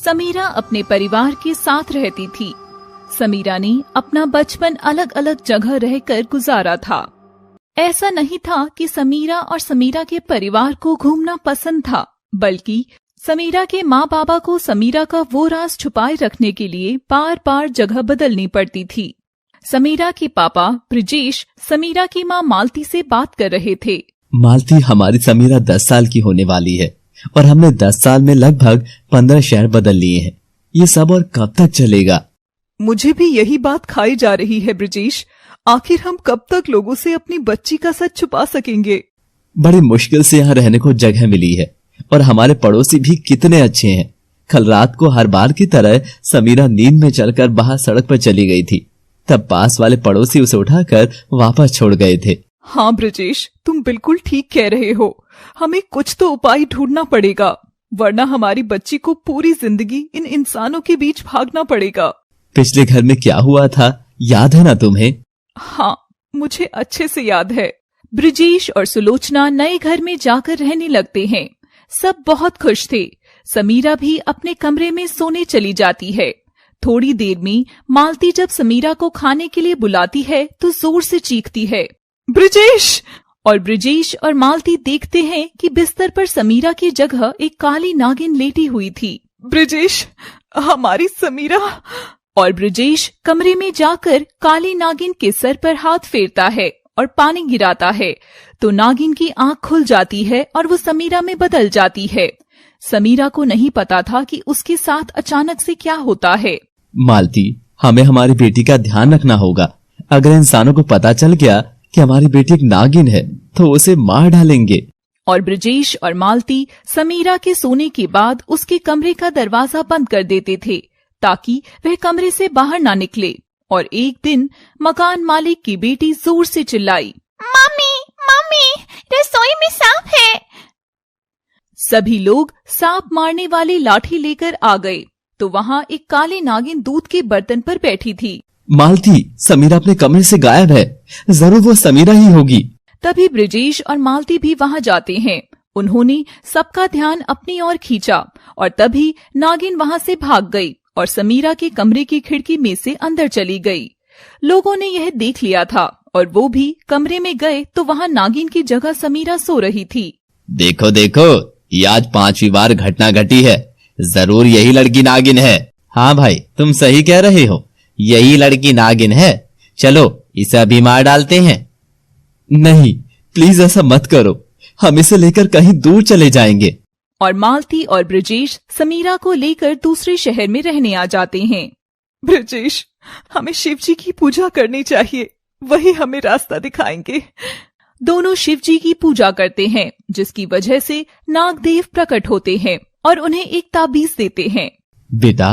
समीरा अपने परिवार के साथ रहती थी। समीरा ने अपना बचपन अलग अलग जगह रहकर गुजारा था। ऐसा नहीं था कि समीरा और समीरा के परिवार को घूमना पसंद था, बल्कि समीरा के माँ बाबा को समीरा का वो राज छुपाए रखने के लिए बार बार जगह बदलनी पड़ती थी। समीरा के पापा ब्रिजेश समीरा की माँ मालती से बात कर रहे थे। मालती, हमारी समीरा 10 साल की होने वाली है और हमने 10 साल में लगभग 15 शहर बदल लिए हैं। ये सब और कब तक चलेगा? मुझे भी यही बात खाई जा रही है ब्रिजेश। आखिर हम कब तक लोगों से अपनी बच्ची का सच छुपा सकेंगे? बड़ी मुश्किल से यहाँ रहने को जगह मिली है और हमारे पड़ोसी भी कितने अच्छे हैं। कल रात को हर बार की तरह समीरा नींद में चलकर बाहर सड़क पर चली गई थी। तब पास वाले पड़ोसी उसे उठाकर वापस छोड़ गए थे। हाँ ब्रिजेश, तुम बिल्कुल ठीक कह रहे हो। हमें कुछ तो उपाय ढूंढना पड़ेगा, वरना हमारी बच्ची को पूरी जिंदगी इन इंसानों के बीच भागना पड़ेगा। पिछले घर में क्या हुआ था, याद है ना तुम्हें? हाँ, मुझे अच्छे से याद है। ब्रिजेश और सुलोचना नए घर में जाकर रहने लगते हैं। सब बहुत खुश थे। समीरा भी अपने कमरे में सोने चली जाती है। थोड़ी देर में मालती जब समीरा को खाने के लिए बुलाती है तो जोर से चीखती है, ब्रिजेश! और ब्रिजेश और मालती देखते हैं कि बिस्तर पर समीरा की जगह एक काली नागिन लेटी हुई थी। ब्रिजेश, हमारी समीरा! और ब्रिजेश कमरे में जाकर काली नागिन के सर पर हाथ फेरता है और पानी गिराता है तो नागिन की आंख खुल जाती है और वो समीरा में बदल जाती है। समीरा को नहीं पता था कि उसके साथ अचानक से क्या होता है। मालती, हमें हमारी बेटी का ध्यान रखना होगा। अगर इंसानों को पता चल गया कि हमारी बेटी एक नागिन है तो उसे मार डालेंगे। और ब्रिजेश और मालती समीरा के सोने के बाद उसके कमरे का दरवाजा बंद कर देते थे ताकि वह कमरे से बाहर ना निकले। और एक दिन मकान मालिक की बेटी जोर से चिल्लाई, मम्मी, मम्मी, रसोई में सांप है। सभी लोग सांप मारने वाली लाठी लेकर आ गए तो वहाँ एक काली नागिन दूध के बर्तन पर बैठी थी। मालती, समीरा अपने कमरे से गायब है। जरूर वो समीरा ही होगी। तभी ब्रिजेश और मालती भी वहाँ जाते हैं। उन्होंने सबका ध्यान अपनी ओर खींचा और तभी नागिन वहाँ से भाग गई और समीरा के कमरे की खिड़की में से अंदर चली गई। लोगों ने यह देख लिया था और वो भी कमरे में गए तो वहाँ नागिन की जगह समीरा सो रही थी। देखो देखो, ये आज 5वीं बार घटना घटी है। जरूर यही लड़की नागिन है। हाँ भाई, तुम सही कह रहे हो, यही लड़की नागिन है। चलो इसे अभी मार डालते हैं। नहीं, प्लीज ऐसा मत करो, हम इसे लेकर कहीं दूर चले जाएंगे। और मालती और ब्रिजेश समीरा को लेकर दूसरे शहर में रहने आ जाते हैं। ब्रिजेश, हमें शिव जी की पूजा करनी चाहिए, वही हमें रास्ता दिखाएंगे। दोनों शिव जी की पूजा करते हैं, जिसकी वजह से नागदेव प्रकट होते हैं और उन्हें एक ताबीज देते हैं। बेटा,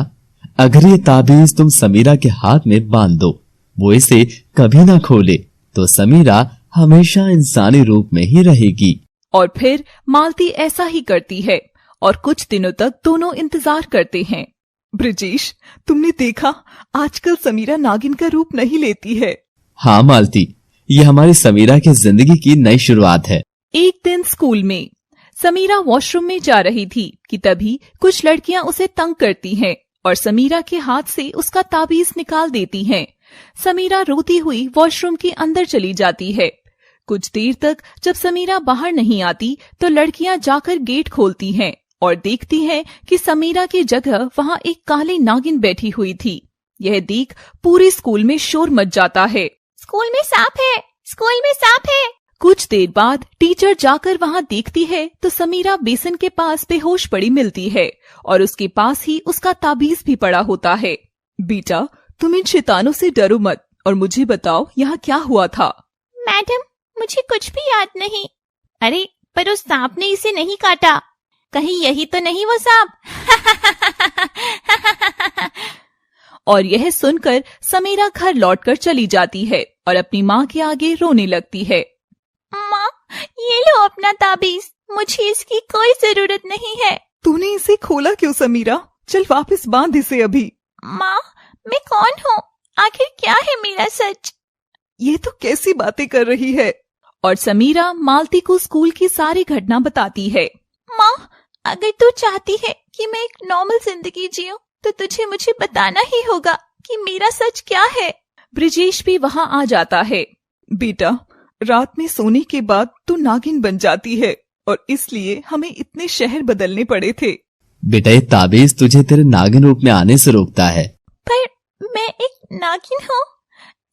अगर ये ताबीज तुम समीरा के हाथ में बांध दो, वो इसे कभी ना खोले, तो समीरा हमेशा इंसानी रूप में ही रहेगी। और फिर मालती ऐसा ही करती है और कुछ दिनों तक दोनों इंतजार करते हैं। ब्रिजेश, तुमने देखा, आजकल समीरा नागिन का रूप नहीं लेती है। हाँ मालती, ये हमारी समीरा की जिंदगी की नई शुरुआत है। एक दिन स्कूल में समीरा वॉशरूम में जा रही थी कि तभी कुछ लड़कियां उसे तंग करती हैं और समीरा के हाथ से उसका ताबीज निकाल देती हैं। समीरा रोती हुई वॉशरूम के अंदर चली जाती है। कुछ देर तक जब समीरा बाहर नहीं आती तो लड़कियां जाकर गेट खोलती हैं और देखती हैं कि समीरा की जगह वहां एक काली नागिन बैठी हुई थी। यह देख पूरे स्कूल में शोर मच जाता है। स्कूल में सांप है, स्कूल में सांप है। कुछ देर बाद टीचर जाकर वहां देखती है तो समीरा बेसन के पास बेहोश पड़ी मिलती है और उसके पास ही उसका ताबीज भी पड़ा होता है। बेटा, तुम इन शैतानों से डरो मत और मुझे बताओ यहाँ क्या हुआ था। मैडम, मुझे कुछ भी याद नहीं। अरे, पर उस सांप ने इसे नहीं काटा। कहीं यही तो नहीं वो सांप? और यह सुनकर समीरा घर लौटकर चली जाती है और अपनी माँ के आगे रोने लगती है। माँ, ये लो अपना ताबीज, मुझे इसकी कोई जरूरत नहीं है। तूने इसे खोला क्यों समीरा? चल वापस बांध इसे अभी। माँ, मैं कौन हूँ? आखिर क्या है मेरा सच? ये तो कैसी बातें कर रही है? और समीरा मालती को स्कूल की सारी घटना बताती है। माँ, अगर तू चाहती है कि मैं एक नॉर्मल जिंदगी जीऊं, तो तुझे मुझे बताना ही होगा कि मेरा सच क्या है। ब्रिजेश भी वहाँ आ जाता है। बेटा, रात में सोने के बाद तू नागिन बन जाती है और इसलिए हमें इतने शहर बदलने पड़े थे। बेटा, ये ताबीज तुझे तेरे नागिन रूप में आने से रोकता है। पर मैं एक नागिन हूँ,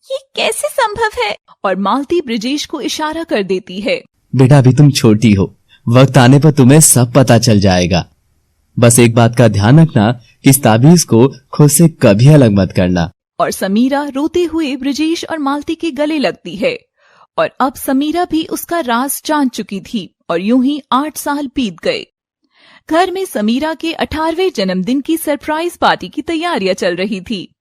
ये कैसे संभव है? और मालती ब्रिजेश को इशारा कर देती है। बेटा, अभी तुम छोटी हो, वक्त आने पर तुम्हें सब पता चल जाएगा। बस एक बात का ध्यान रखना कि इस ताबीज को खुद से कभी अलग मत करना। और समीरा रोते हुए ब्रिजेश और मालती के गले लगती है। और अब समीरा भी उसका राज जान चुकी थी और यूं ही 8 साल बीत गए। घर में समीरा के 18वें जन्मदिन की सरप्राइज पार्टी की तैयारियां चल रही थी।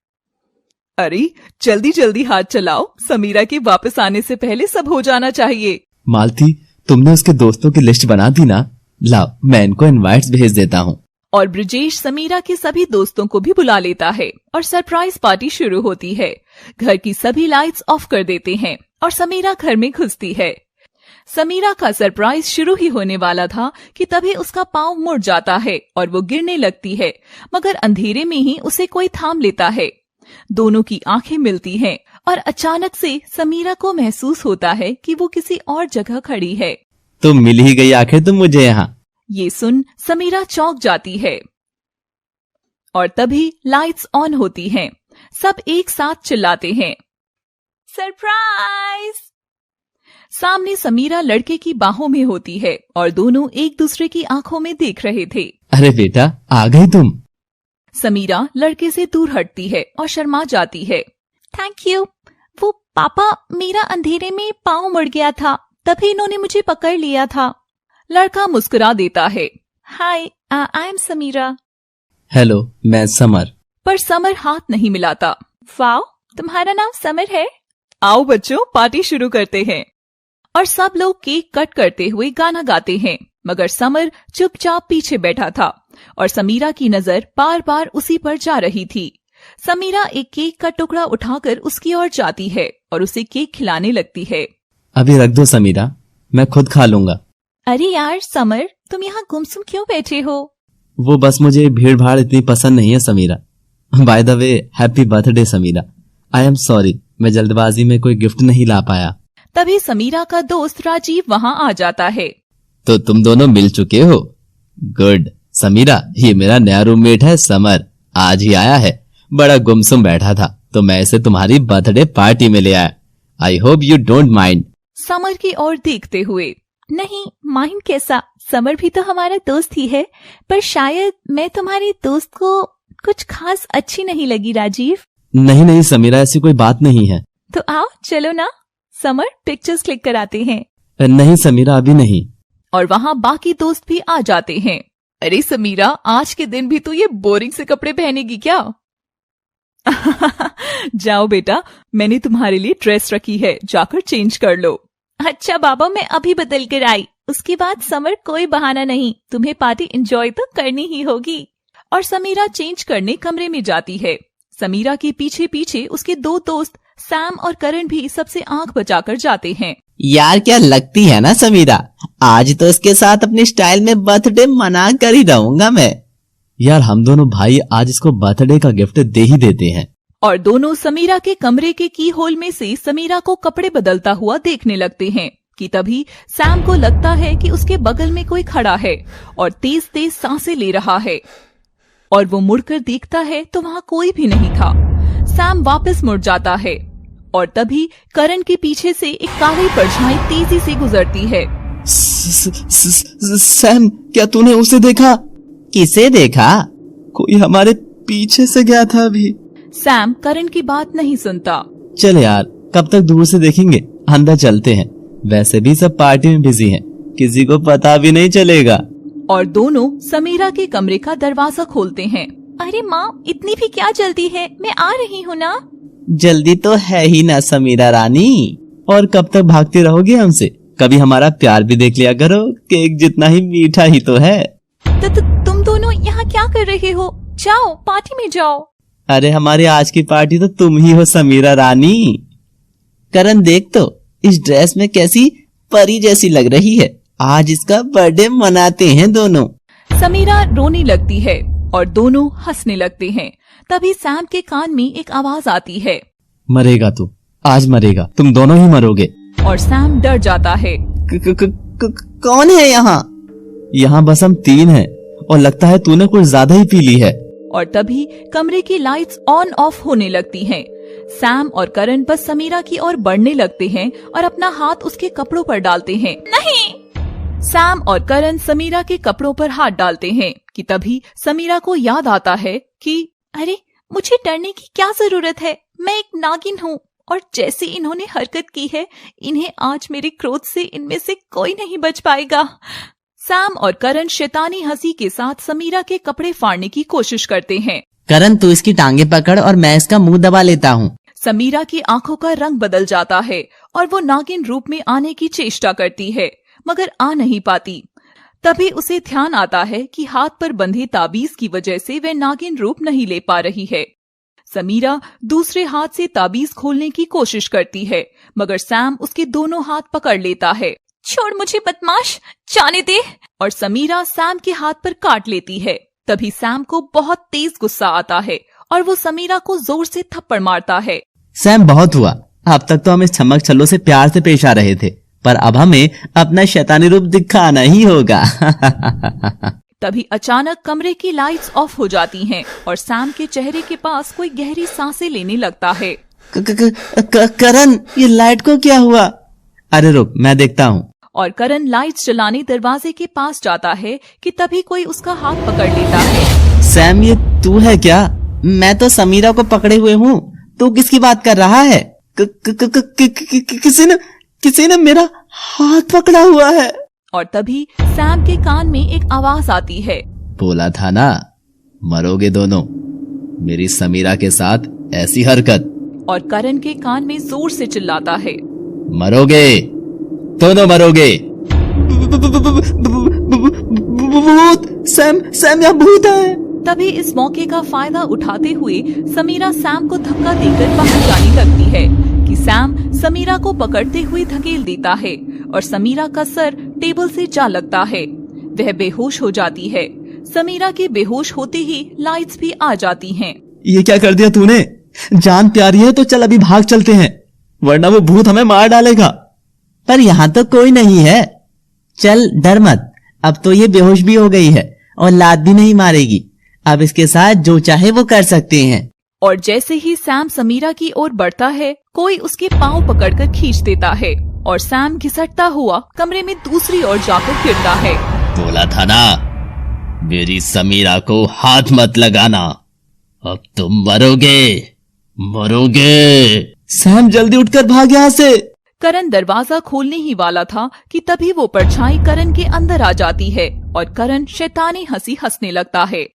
अरे जल्दी जल्दी हाथ चलाओ, समीरा के वापस आने से पहले सब हो जाना चाहिए। मालती, तुमने उसके दोस्तों की लिस्ट बना दी ना? लाओ, मैं इनको इनवाइट्स भेज देता हूँ। और ब्रिजेश समीरा के सभी दोस्तों को भी बुला लेता है और सरप्राइज पार्टी शुरू होती है। घर की सभी लाइट्स ऑफ कर देते हैं और समीरा घर में घुसती है। समीरा का सरप्राइज शुरू ही होने वाला था कि तभी उसका पांव मुड़ जाता है और वो गिरने लगती है, मगर अंधेरे में ही उसे कोई थाम लेता है। दोनों की आंखें मिलती हैं और अचानक से समीरा को महसूस होता है कि वो किसी और जगह खड़ी है। तो मिल ही गई आखिर तुम मुझे यहाँ। ये सुन समीरा चौंक जाती है और तभी लाइट्स ऑन होती हैं। सब एक साथ चिल्लाते हैं, सरप्राइज! सामने समीरा लड़के की बाहों में होती है और दोनों एक दूसरे की आंखों में देख रहे थे। अरे बेटा, आ गई तुम। समीरा लड़के से दूर हटती है और शर्मा जाती है। Thank you. वो पापा, मेरा अंधेरे में पाँव मुड़ गया था, तभी इन्होंने मुझे पकड़ लिया था। लड़का मुस्कुरा देता है। हाय, आई एम समीरा। हेलो, मैं समर। पर समर हाथ नहीं मिलाता। वाओ, तुम्हारा नाम समर है? आओ बच्चों, पार्टी शुरू करते हैं। और सब लोग केक कट करते हुए गाना गाते हैं, मगर समर चुपचाप पीछे बैठा था और समीरा की नजर बार बार उसी पर जा रही थी। समीरा एक केक का टुकड़ा उठाकर उसकी ओर जाती है और उसे केक खिलाने लगती है। अभी रख दो समीरा, मैं खुद खा लूंगा। अरे यार समर, तुम यहाँ गुमसुम क्यों बैठे हो? वो बस मुझे भीड़ भाड़ इतनी पसंद नहीं है Samira. By the way, happy birthday Samira. I am sorry, मैं जल्दबाजी में कोई गिफ्ट नहीं ला पाया। तभी समीरा का दोस्त राजीव वहाँ आ जाता है। तो तुम दोनों मिल चुके हो? गुड। समीरा, ये मेरा नया रूममेट है समर, आज ही आया है। बड़ा गुमसुम बैठा था तो मैं इसे तुम्हारी बर्थडे पार्टी में ले आया। I hope you don't mind. Summer की ओर देखते हुए, नहीं, माइंड कैसा, समर भी तो हमारा दोस्त ही है, पर शायद मैं तुम्हारे दोस्त को कुछ खास अच्छी नहीं लगी राजीव। नहीं नहीं समीरा, ऐसी कोई बात नहीं है। तो आओ चलो ना समर, पिक्चर्स क्लिक कराते हैं। नहीं समीरा, अभी नहीं। और वहाँ बाकी दोस्त भी आ जाते हैं। अरे समीरा, आज के दिन भी तू ये बोरिंग से कपड़े पहनेगी क्या? जाओ बेटा, मैंने तुम्हारे लिए ड्रेस रखी है, जाकर चेंज कर लो। अच्छा बाबा, मैं अभी बदल कर आई। उसके बाद समर, कोई बहाना नहीं, तुम्हें पार्टी एंजॉय तो करनी ही होगी। और समीरा चेंज करने कमरे में जाती है। समीरा के पीछे पीछे उसके 2 दोस्त सैम और करण भी सबसे आंख बचाकर जाते हैं। यार क्या लगती है ना समीरा, आज तो इसके साथ अपनी स्टाइल में बर्थडे मना कर ही रहूंगा मैं। यार हम दोनों भाई आज इसको बर्थडे का गिफ्ट दे ही देते हैं। और दोनों समीरा के कमरे के की होल में से समीरा को कपड़े बदलता हुआ देखने लगते हैं कि तभी सैम को लगता है कि उसके बगल में कोई खड़ा है और तेज तेज सांसें ले रहा है। और वो मुड़कर देखता है तो वहाँ कोई भी नहीं था। सैम वापस मुड़ जाता है और तभी करण के पीछे से एक काली परछाई तेजी से गुजरती है। सैम, क्या तूने उसे देखा? किसे देखा? कोई हमारे पीछे से गया था अभी। सैम करण की बात नहीं सुनता। चल यार, कब तक दूर से देखेंगे, अंदर चलते हैं। वैसे भी सब पार्टी में बिजी हैं, किसी को पता भी नहीं चलेगा। और दोनों समीरा के कमरे का दरवाजा खोलते हैं। अरे माँ, इतनी भी क्या जल्दी है, मैं आ रही हूँ ना। जल्दी तो है ही ना समीरा रानी, और कब तक भागते रहोगे हमसे? कभी हमारा प्यार भी देख लिया करो, केक जितना ही मीठा ही तो है। तुम दोनों यहाँ क्या कर रहे हो? जाओ पार्टी में जाओ। अरे हमारी आज की पार्टी तो तुम ही हो समीरा रानी। करण देख तो, इस ड्रेस में कैसी परी जैसी लग रही है। आज इसका बर्थडे मनाते हैं दोनों। समीरा रोने लगती है और दोनों हंसने लगते हैं। तभी सैम के कान में एक आवाज आती है, मरेगा तू, आज मरेगा, तुम दोनों ही मरोगे। और सैम डर जाता है। कौन है यहाँ? यहाँ बस हम 3 हैं और लगता है तूने कुछ ज्यादा ही पी ली है। और तभी कमरे की लाइट्स ऑन ऑफ होने लगती हैं। सैम और करण बस समीरा की ओर बढ़ने लगते हैं और अपना हाथ उसके कपड़ों पर डालते हैं। नहीं! सैम और करण समीरा के कपड़ों पर हाथ डालते हैं कि तभी समीरा को याद आता है कि अरे, मुझे डरने की क्या जरूरत है, मैं एक नागिन हूँ और जैसी इन्होंने हरकत की है, इन्हें आज मेरे क्रोध से इनमें से कोई नहीं बच पाएगा। सैम और करण शैतानी हंसी के साथ समीरा के कपड़े फाड़ने की कोशिश करते हैं। करण, तू इसकी टांगे पकड़ और मैं इसका मुंह दबा लेता हूँ। समीरा की आंखों का रंग बदल जाता है और वो नागिन रूप में आने की चेष्टा करती है, मगर आ नहीं पाती। तभी उसे ध्यान आता है कि हाथ पर बंधे ताबीज की वजह से वह नागिन रूप नहीं ले पा रही है। समीरा दूसरे हाथ से ताबीज खोलने की कोशिश करती है, मगर सैम उसके दोनों हाथ पकड़ लेता है। छोड़ मुझे बदमाश, जाने दे। और समीरा सैम के हाथ पर काट लेती है। तभी सैम को बहुत तेज गुस्सा आता है और वो समीरा को जोर से थप्पड़ मारता है। सैम, बहुत हुआ। अब तक तो हम इस छमक छल्लों से प्यार से पेश आ रहे थे, पर अब हमें अपना शैतानी रूप दिखाना ही होगा। तभी अचानक कमरे की लाइट्स ऑफ हो जाती हैं और सैम के चेहरे के पास कोई गहरी सांसें लेने लगता है। करण, ये लाइट को क्या हुआ? अरे रुक, मैं देखता हूँ। और करण लाइट्स जलाने दरवाजे के पास जाता है कि तभी कोई उसका हाथ पकड़ लेता है। सैम, ये तू है क्या? मैं तो समीरा को पकड़े हुए हूँ, तू किसकी बात कर रहा है? किसी ने मेरा हाथ पकड़ा हुआ है। और तभी सैम के कान में एक आवाज आती है, बोला था ना, मरोगे दोनों, मेरी समीरा के साथ ऐसी हरकत। और करण के कान में जोर से चिल्लाता है, मरोगे, दोनों मरोगे। भूत! सैम यहाँ भूत है। तभी इस मौके का फायदा उठाते हुए समीरा सैम को धक्का देकर बाहर जाने लगती है कि सैम समीरा को पकड़ते हुए धकेल देता है और समीरा का सर टेबल से जा लगता है। वह बेहोश हो जाती है। समीरा के बेहोश होते ही लाइट्स भी आ जाती हैं। ये क्या कर दिया तूने? जान प्यारी है तो चल अभी भाग चलते हैं, वरना वो भूत हमें मार डालेगा। पर यहाँ तो कोई नहीं है। चल, डर मत, अब तो ये बेहोश भी हो गई है और लात भी नहीं मारेगी। अब इसके साथ जो चाहे वो कर सकते हैं। और जैसे ही सैम समीरा की ओर बढ़ता है, कोई उसके पांव पकड़कर खींच देता है और सैम घिसटता हुआ कमरे में दूसरी ओर जाकर गिरता है। बोला था ना, मेरी समीरा को हाथ मत लगाना, अब तुम मरोगे। सैम, जल्दी उठकर भाग यहाँ से। करण दरवाजा खोलने ही वाला था कि तभी वो परछाई करण के अंदर आ जाती है और करण शैतानी हंसी हंसने लगता है।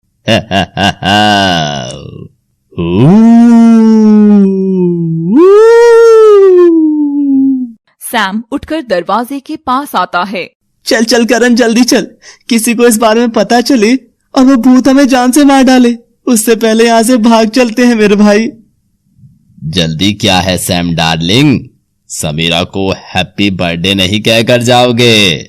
सैम उठकर दरवाजे के पास आता है। चल करण, जल्दी चल, किसी को इस बारे में पता चले और वो भूत हमें जान से मार डाले, उससे पहले यहाँ से भाग चलते हैं मेरे भाई। जल्दी क्या है सैम डार्लिंग, समीरा को हैप्पी बर्थडे नहीं कहकर जाओगे?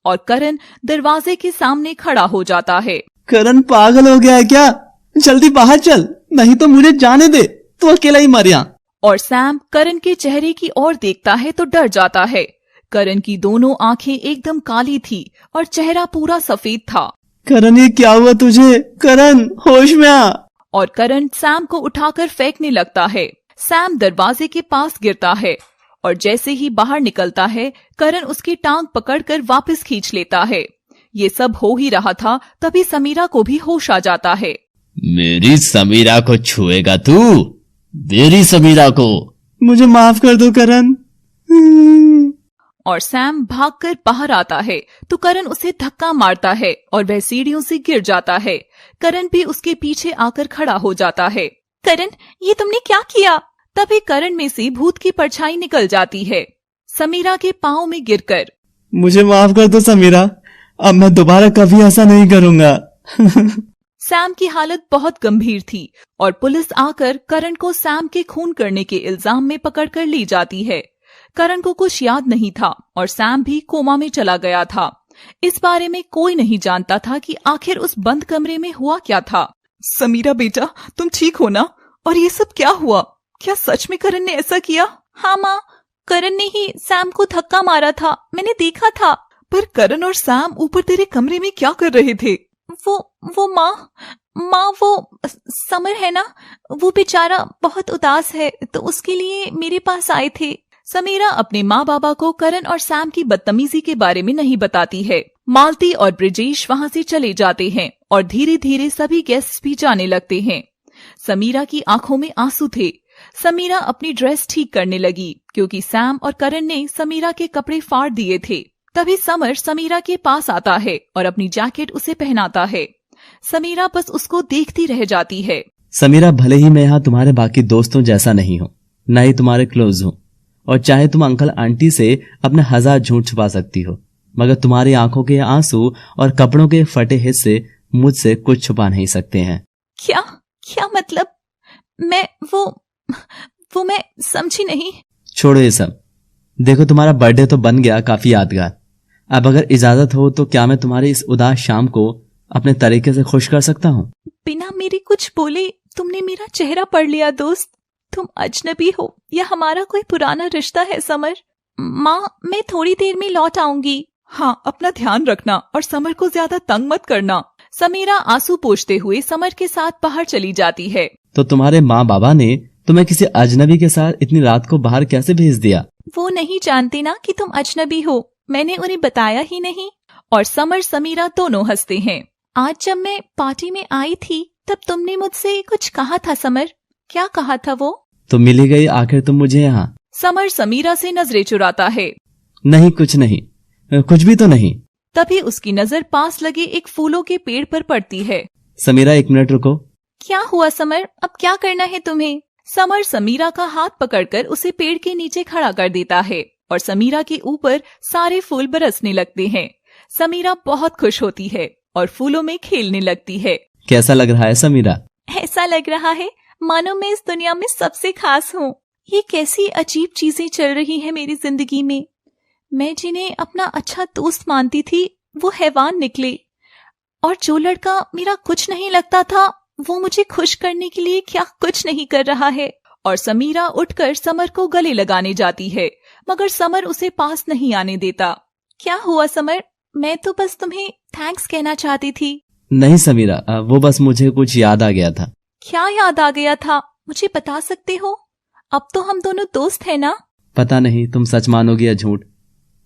और करण दरवाजे के सामने खड़ा हो जाता है। करण पागल हो गया है क्या? जल्दी बाहर चल, नहीं तो मुझे जाने दे, तू अकेला ही मर यहाँ। और सैम करण के चेहरे की ओर देखता है तो डर जाता है। करण की दोनों आंखें एकदम काली थी और चेहरा पूरा सफेद था। करण, ये क्या हुआ तुझे? करण, होश में आ। और करण सैम को उठाकर फेंकने लगता है। सैम दरवाजे के पास गिरता है और जैसे ही बाहर निकलता है, करण उसकी टांग पकड़कर वापस खींच लेता है। ये सब हो ही रहा था, तभी समीरा को भी होश आ जाता है। मेरी समीरा को छुएगा तू? मेरी समीरा को? मुझे माफ कर दो करण। और सैम भागकर बाहर आता है तो करण उसे धक्का मारता है और वह सीढ़ियों से गिर जाता है। करण भी उसके पीछे आकर खड़ा हो जाता है। करण, ये तुमने क्या किया? तभी करण में से भूत की परछाई निकल जाती है, समीरा के पांव में गिरकर। मुझे माफ कर दो समीरा, अब मैं दोबारा कभी ऐसा नहीं करूंगा। सैम की हालत बहुत गंभीर थी और पुलिस आकर करण को सैम के खून करने के इल्जाम में पकड़कर ले जाती है। करण को कुछ याद नहीं था और सैम भी कोमा में चला गया था। इस बारे में कोई नहीं जानता था कि आखिर उस बंद कमरे में हुआ क्या था। समीरा बेटा, तुम ठीक हो ना? और ये सब क्या हुआ? क्या सच में करण ने ऐसा किया? हाँ माँ, करण ने ही सैम को धक्का मारा था, मैंने देखा था। पर करण और सैम ऊपर तेरे कमरे में क्या कर रहे थे? वो माँ वो समर है ना, वो बेचारा बहुत उदास है, तो उसके लिए मेरे पास आए थे। समीरा अपने माँ बाबा को करण और सैम की बदतमीजी के बारे में नहीं बताती है। मालती और ब्रिजेश वहाँ से चले जाते हैं और धीरे धीरे सभी गेस्ट्स भी जाने लगते हैं। समीरा की आंखों में आंसू थे। समीरा अपनी ड्रेस ठीक करने लगी क्योंकि सैम और करण ने समीरा के कपड़े फाड़ दिए थे। तभी समर समीरा के पास आता है और अपनी जैकेट उसे पहनाता है। समीरा बस उसको देखती रह जाती है। समीरा, भले ही मैं यहाँ तुम्हारे बाकी दोस्तों जैसा नहीं हूँ, न ही तुम्हारे क्लोज हूँ, और चाहे तुम अंकल आंटी से अपने 1000 झूठ छुपा सकती हो, मगर तुम्हारी आंखों के आंसू और कपड़ों के फटे हिस्से मुझसे कुछ छुपा नहीं सकते हैं। क्या मतलब? मैं वो मैं समझी नहीं। छोड़ो ये सब। देखो, तुम्हारा बर्थडे तो बन गया काफी यादगार। अब अगर इजाजत हो तो क्या मैं तुम्हारी इस उदास शाम को अपने तरीके से खुश कर सकता हूँ? बिना मेरे कुछ बोले तुमने मेरा चेहरा पढ़ लिया दोस्त। तुम अजनबी हो या हमारा कोई पुराना रिश्ता है समर? माँ, मैं थोड़ी देर में लौट आऊंगी। हाँ, अपना ध्यान रखना और समर को ज्यादा तंग मत करना। समीरा आंसू पोंछते हुए समर के साथ बाहर चली जाती है। तो तुम्हारे माँ बाबा ने तुम्हें किसी अजनबी के साथ इतनी रात को बाहर कैसे भेज दिया? वो नहीं जानते ना कि तुम अजनबी हो, मैंने उन्हें बताया ही नहीं। और समर समीरा दोनों हंसते हैं। आज जब मैं पार्टी में आई थी तब तुमने मुझसे कुछ कहा था समर। क्या कहा था वो? तो मिली गई आखिर तुम मुझे यहाँ। समर समीरा से नजरें चुराता है। नहीं, कुछ नहीं, कुछ भी तो नहीं। तभी उसकी नजर पास लगे एक फूलों के पेड़ पर पड़ती है। समीरा, 1 मिनट रुको। क्या हुआ समर? अब क्या करना है तुम्हें? समर समीरा का हाथ पकड़कर उसे पेड़ के नीचे खड़ा कर देता है और समीरा के ऊपर सारे फूल बरसने लगते हैं। समीरा बहुत खुश होती है और फूलों में खेलने लगती है। कैसा लग रहा है समीरा? ऐसा लग रहा है मानो मैं इस दुनिया में सबसे खास हूँ। ये कैसी अजीब चीजें चल रही हैं मेरी जिंदगी में। मैं जिन्हें अपना अच्छा दोस्त मानती थी वो हैवान निकले, और जो लड़का मेरा कुछ नहीं लगता था वो मुझे खुश करने के लिए क्या कुछ नहीं कर रहा है। और समीरा उठकर समर को गले लगाने जाती है, मगर समर उसे पास नहीं आने देता। क्या हुआ समर? मैं तो बस तुम्हें थैंक्स कहना चाहती थी। नहीं समीरा, वो बस मुझे कुछ याद आ गया था। क्या याद आ गया था? मुझे बता सकते हो? अब तो हम दोनों दोस्त हैं ना? पता नहीं तुम सच मानोगी या झूठ,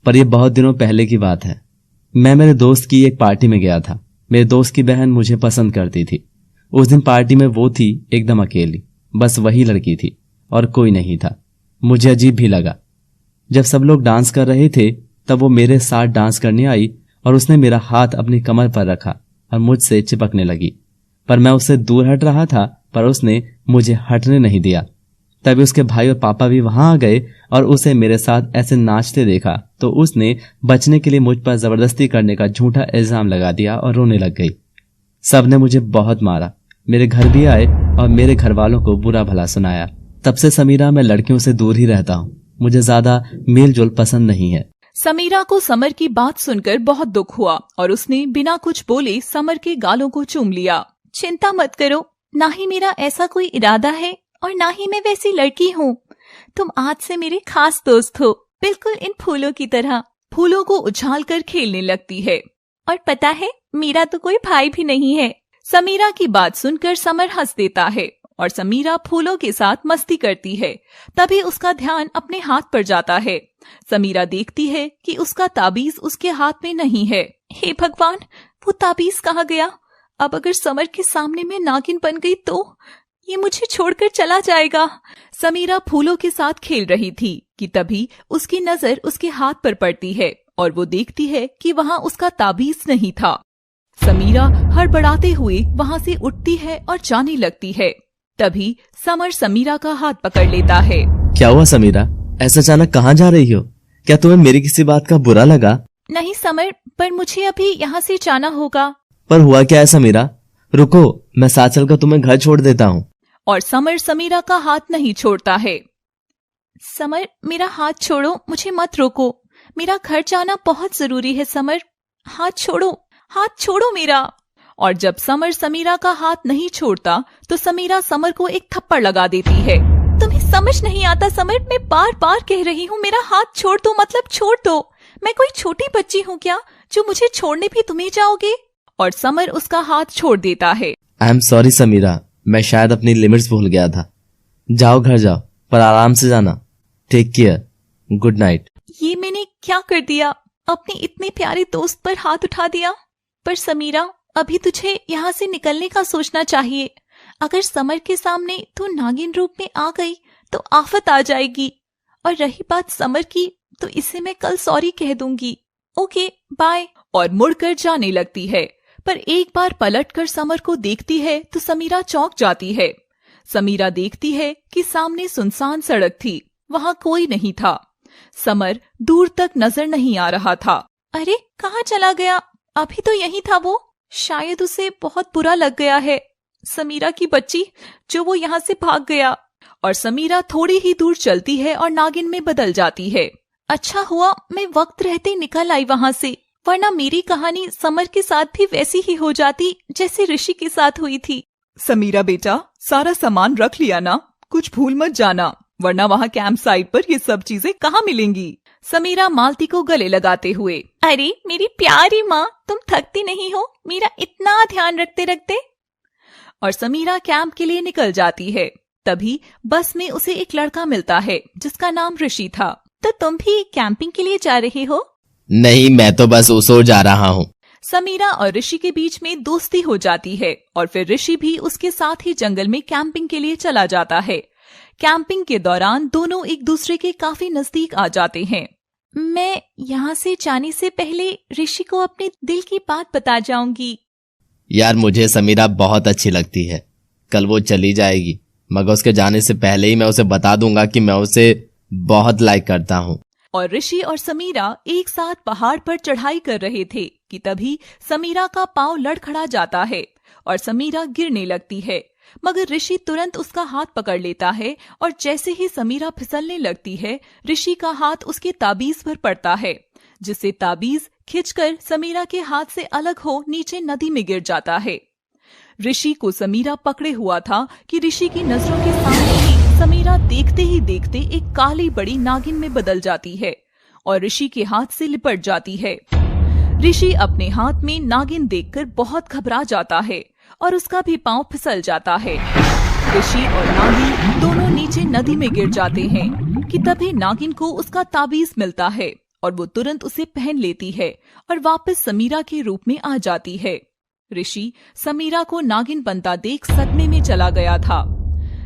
पर ये बहुत दिनों पहले की बात है। मैं मेरे दोस्त की एक पार्टी में गया था। मेरे दोस्त की बहन मुझे पसंद करती थी। उस दिन पार्टी में वो थी एकदम अकेली, बस वही लड़की थी और कोई नहीं था। मुझे अजीब भी लगा। जब सब लोग डांस कर रहे थे तब वो मेरे साथ डांस करने आई और उसने मेरा हाथ अपनी कमर पर रखा और मुझसे चिपकने लगी। पर मैं उससे दूर हट रहा था, पर उसने मुझे हटने नहीं दिया। तभी उसके भाई और पापा भी वहां आ गए और उसे मेरे साथ ऐसे नाचते देखा तो उसने बचने के लिए मुझ पर जबरदस्ती करने का झूठा इल्जाम लगा दिया और रोने लग गई। सबने मुझे बहुत मारा, मेरे घर भी आए और मेरे घर वालों को बुरा भला सुनाया। तब से समीरा, मैं लड़कियों से दूर ही रहता हूँ। मुझे ज्यादा मेल जोल पसंद नहीं है। समीरा को समर की बात सुनकर बहुत दुख हुआ और उसने बिना कुछ बोले समर के गालों को चूम लिया। चिंता मत करो, ना ही मेरा ऐसा कोई इरादा है और ना ही मैं वैसी लड़की हूँ। तुम आज से मेरे खास दोस्त हो, बिल्कुल इन फूलों की तरह। फूलों को उछालकर खेलने लगती है। और पता है, मेरा तो कोई भाई भी नहीं है। समीरा की बात सुनकर समर हंस देता है और समीरा फूलों के साथ मस्ती करती है। तभी उसका ध्यान अपने हाथ पर जाता है। समीरा देखती है कि उसका ताबीज उसके हाथ में नहीं है। हे भगवान, वो ताबीज कहाँ गया? अब अगर समर के सामने मैं नागिन बन गई तो ये मुझे छोड़कर चला जाएगा। समीरा फूलों के साथ खेल रही थी कि तभी उसकी नजर उसके हाथ पर पड़ती है और वो देखती है कि वहाँ उसका ताबीज नहीं था। समीरा हड़बड़ाते हुए वहाँ से उठती है और जाने लगती है। तभी समर समीरा का हाथ पकड़ लेता है। क्या हुआ समीरा, ऐसा अचानक कहाँ जा रही हो? क्या तुम्हें मेरी किसी बात का बुरा लगा? नहीं समर, पर मुझे अभी यहाँ से जाना होगा। पर हुआ क्या है समीरा? रुको, मैं साथ चलकर तुम्हें घर छोड़ देता हूँ। और समर समीरा का हाथ नहीं छोड़ता है। समर, मेरा हाथ छोड़ो, मुझे मत रोको। मेरा घर जाना बहुत जरूरी है समर, हाथ छोड़ो मेरा। और जब समर समीरा का हाथ नहीं छोड़ता तो समीरा समर को एक थप्पड़ लगा देती है। तुम्हें समझ नहीं आता समर, मैं बार बार कह रही हूँ मेरा हाथ छोड़ दो, मतलब छोड़ दो। मैं कोई छोटी बच्ची हूँ क्या जो मुझे छोड़ने भी तुम्हें जाओगे? और समर उसका हाथ छोड़ देता है। आई एम सॉरी समीरा, मैं शायद अपनी लिमिट्स भूल गया था। जाओ घर जाओ, पर आराम से जाना। Take care, good night. ये मैंने क्या कर दिया? अपने इतने प्यारे दोस्त पर हाथ उठा दिया। पर समीरा, अभी तुझे यहाँ से निकलने का सोचना चाहिए। अगर समर के सामने तू नागिन रूप में आ गई तो आफत आ जाएगी। और रही बात समर की, तो इसे मैं कल सॉरी कह दूंगी। Okay bye. और मुड़कर जाने लगती है, पर एक बार पलटकर समर को देखती है तो समीरा चौंक जाती है। समीरा देखती है कि सामने सुनसान सड़क थी, वहां कोई नहीं था। समर दूर तक नजर नहीं आ रहा था। अरे कहाँ चला गया? अभी तो यही था वो। शायद उसे बहुत बुरा लग गया है। समीरा की बच्ची, जो वो यहाँ से भाग गया। और समीरा थोड़ी ही दूर चलती है और नागिन में बदल जाती है। अच्छा हुआ मैं वक्त रहते निकल आई वहां से, वरना मेरी कहानी समर के साथ भी वैसी ही हो जाती जैसे ऋषि के साथ हुई थी। समीरा बेटा, सारा सामान रख लिया ना? कुछ भूल मत जाना, वरना वहाँ कैंप साइट पर ये सब चीजें कहाँ मिलेंगी? समीरा मालती को गले लगाते हुए। अरे मेरी प्यारी माँ, तुम थकती नहीं हो मेरा इतना ध्यान रखते रखते? और समीरा कैंप के लिए निकल जाती है। तभी बस में उसे एक लड़का मिलता है जिसका नाम ऋषि था। तो तुम भी कैंपिंग के लिए जा रहे हो? नहीं, मैं तो बस उसोर जा रहा हूँ। समीरा और ऋषि के बीच में दोस्ती हो जाती है और फिर ऋषि भी उसके साथ ही जंगल में कैंपिंग के लिए चला जाता है। कैंपिंग के दौरान दोनों एक दूसरे के काफी नजदीक आ जाते हैं। मैं यहाँ से जाने से पहले ऋषि को अपने दिल की बात बता जाऊंगी। यार, मुझे समीरा बहुत अच्छी लगती है। कल वो चली जाएगी, मगर उसके जाने से पहले ही मैं उसे बता दूंगा कि मैं उसे बहुत लाइक करता हूँ। और ऋषि और समीरा एक साथ पहाड़ पर चढ़ाई कर रहे थे कि तभी समीरा का पांव लड़खड़ा जाता है और समीरा गिरने लगती है। मगर ऋषि तुरंत उसका हाथ पकड़ लेता है और जैसे ही समीरा फिसलने लगती है, ऋषि का हाथ उसके ताबीज पर पड़ता है, जिससे ताबीज खिंचकर समीरा के हाथ से अलग हो नीचे नदी में गिर जाता है। ऋषि को समीरा पकड़े हुआ था कि ऋषि की नजरों के सामने ही समीरा देखते ही देखते एक काली बड़ी नागिन में बदल जाती है और ऋषि के हाथ से लिपट जाती है। ऋषि अपने हाथ में नागिन देखकर बहुत घबरा जाता है और उसका भी पांव फिसल जाता है। ऋषि और नागिन दोनों नीचे नदी में गिर जाते हैं कि तभी नागिन को उसका ताबीज मिलता है और वो तुरंत उसे पहन लेती है और वापस समीरा के रूप में आ जाती है। ऋषि समीरा को नागिन बनता देख सदमे में चला गया था।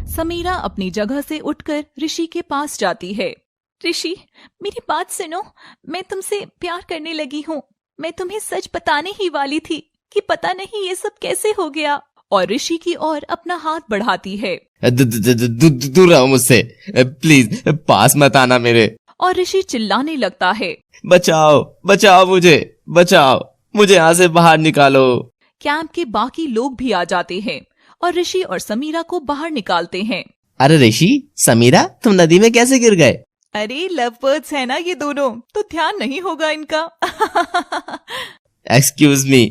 समीरा अपनी जगह से उठकर ऋषि के पास जाती है। ऋषि, मेरी बात सुनो, मैं तुमसे प्यार करने लगी हूँ। मैं तुम्हें सच बताने ही वाली थी कि पता नहीं ये सब कैसे हो गया। और ऋषि की ओर अपना हाथ बढ़ाती है। दूर रहो मुझसे, प्लीज पास मत आना मेरे। और ऋषि चिल्लाने लगता है, बचाओ बचाओ, मुझे यहाँ से बाहर निकालो। कैंप के बाकी लोग भी आ जाते हैं और ऋषि और समीरा को बाहर निकालते हैं। अरे ऋषि, समीरा, तुम नदी में कैसे गिर गए? अरे लव बर्ड्स है ना ये दोनों, तो ध्यान नहीं होगा इनका। एक्सक्यूज मी,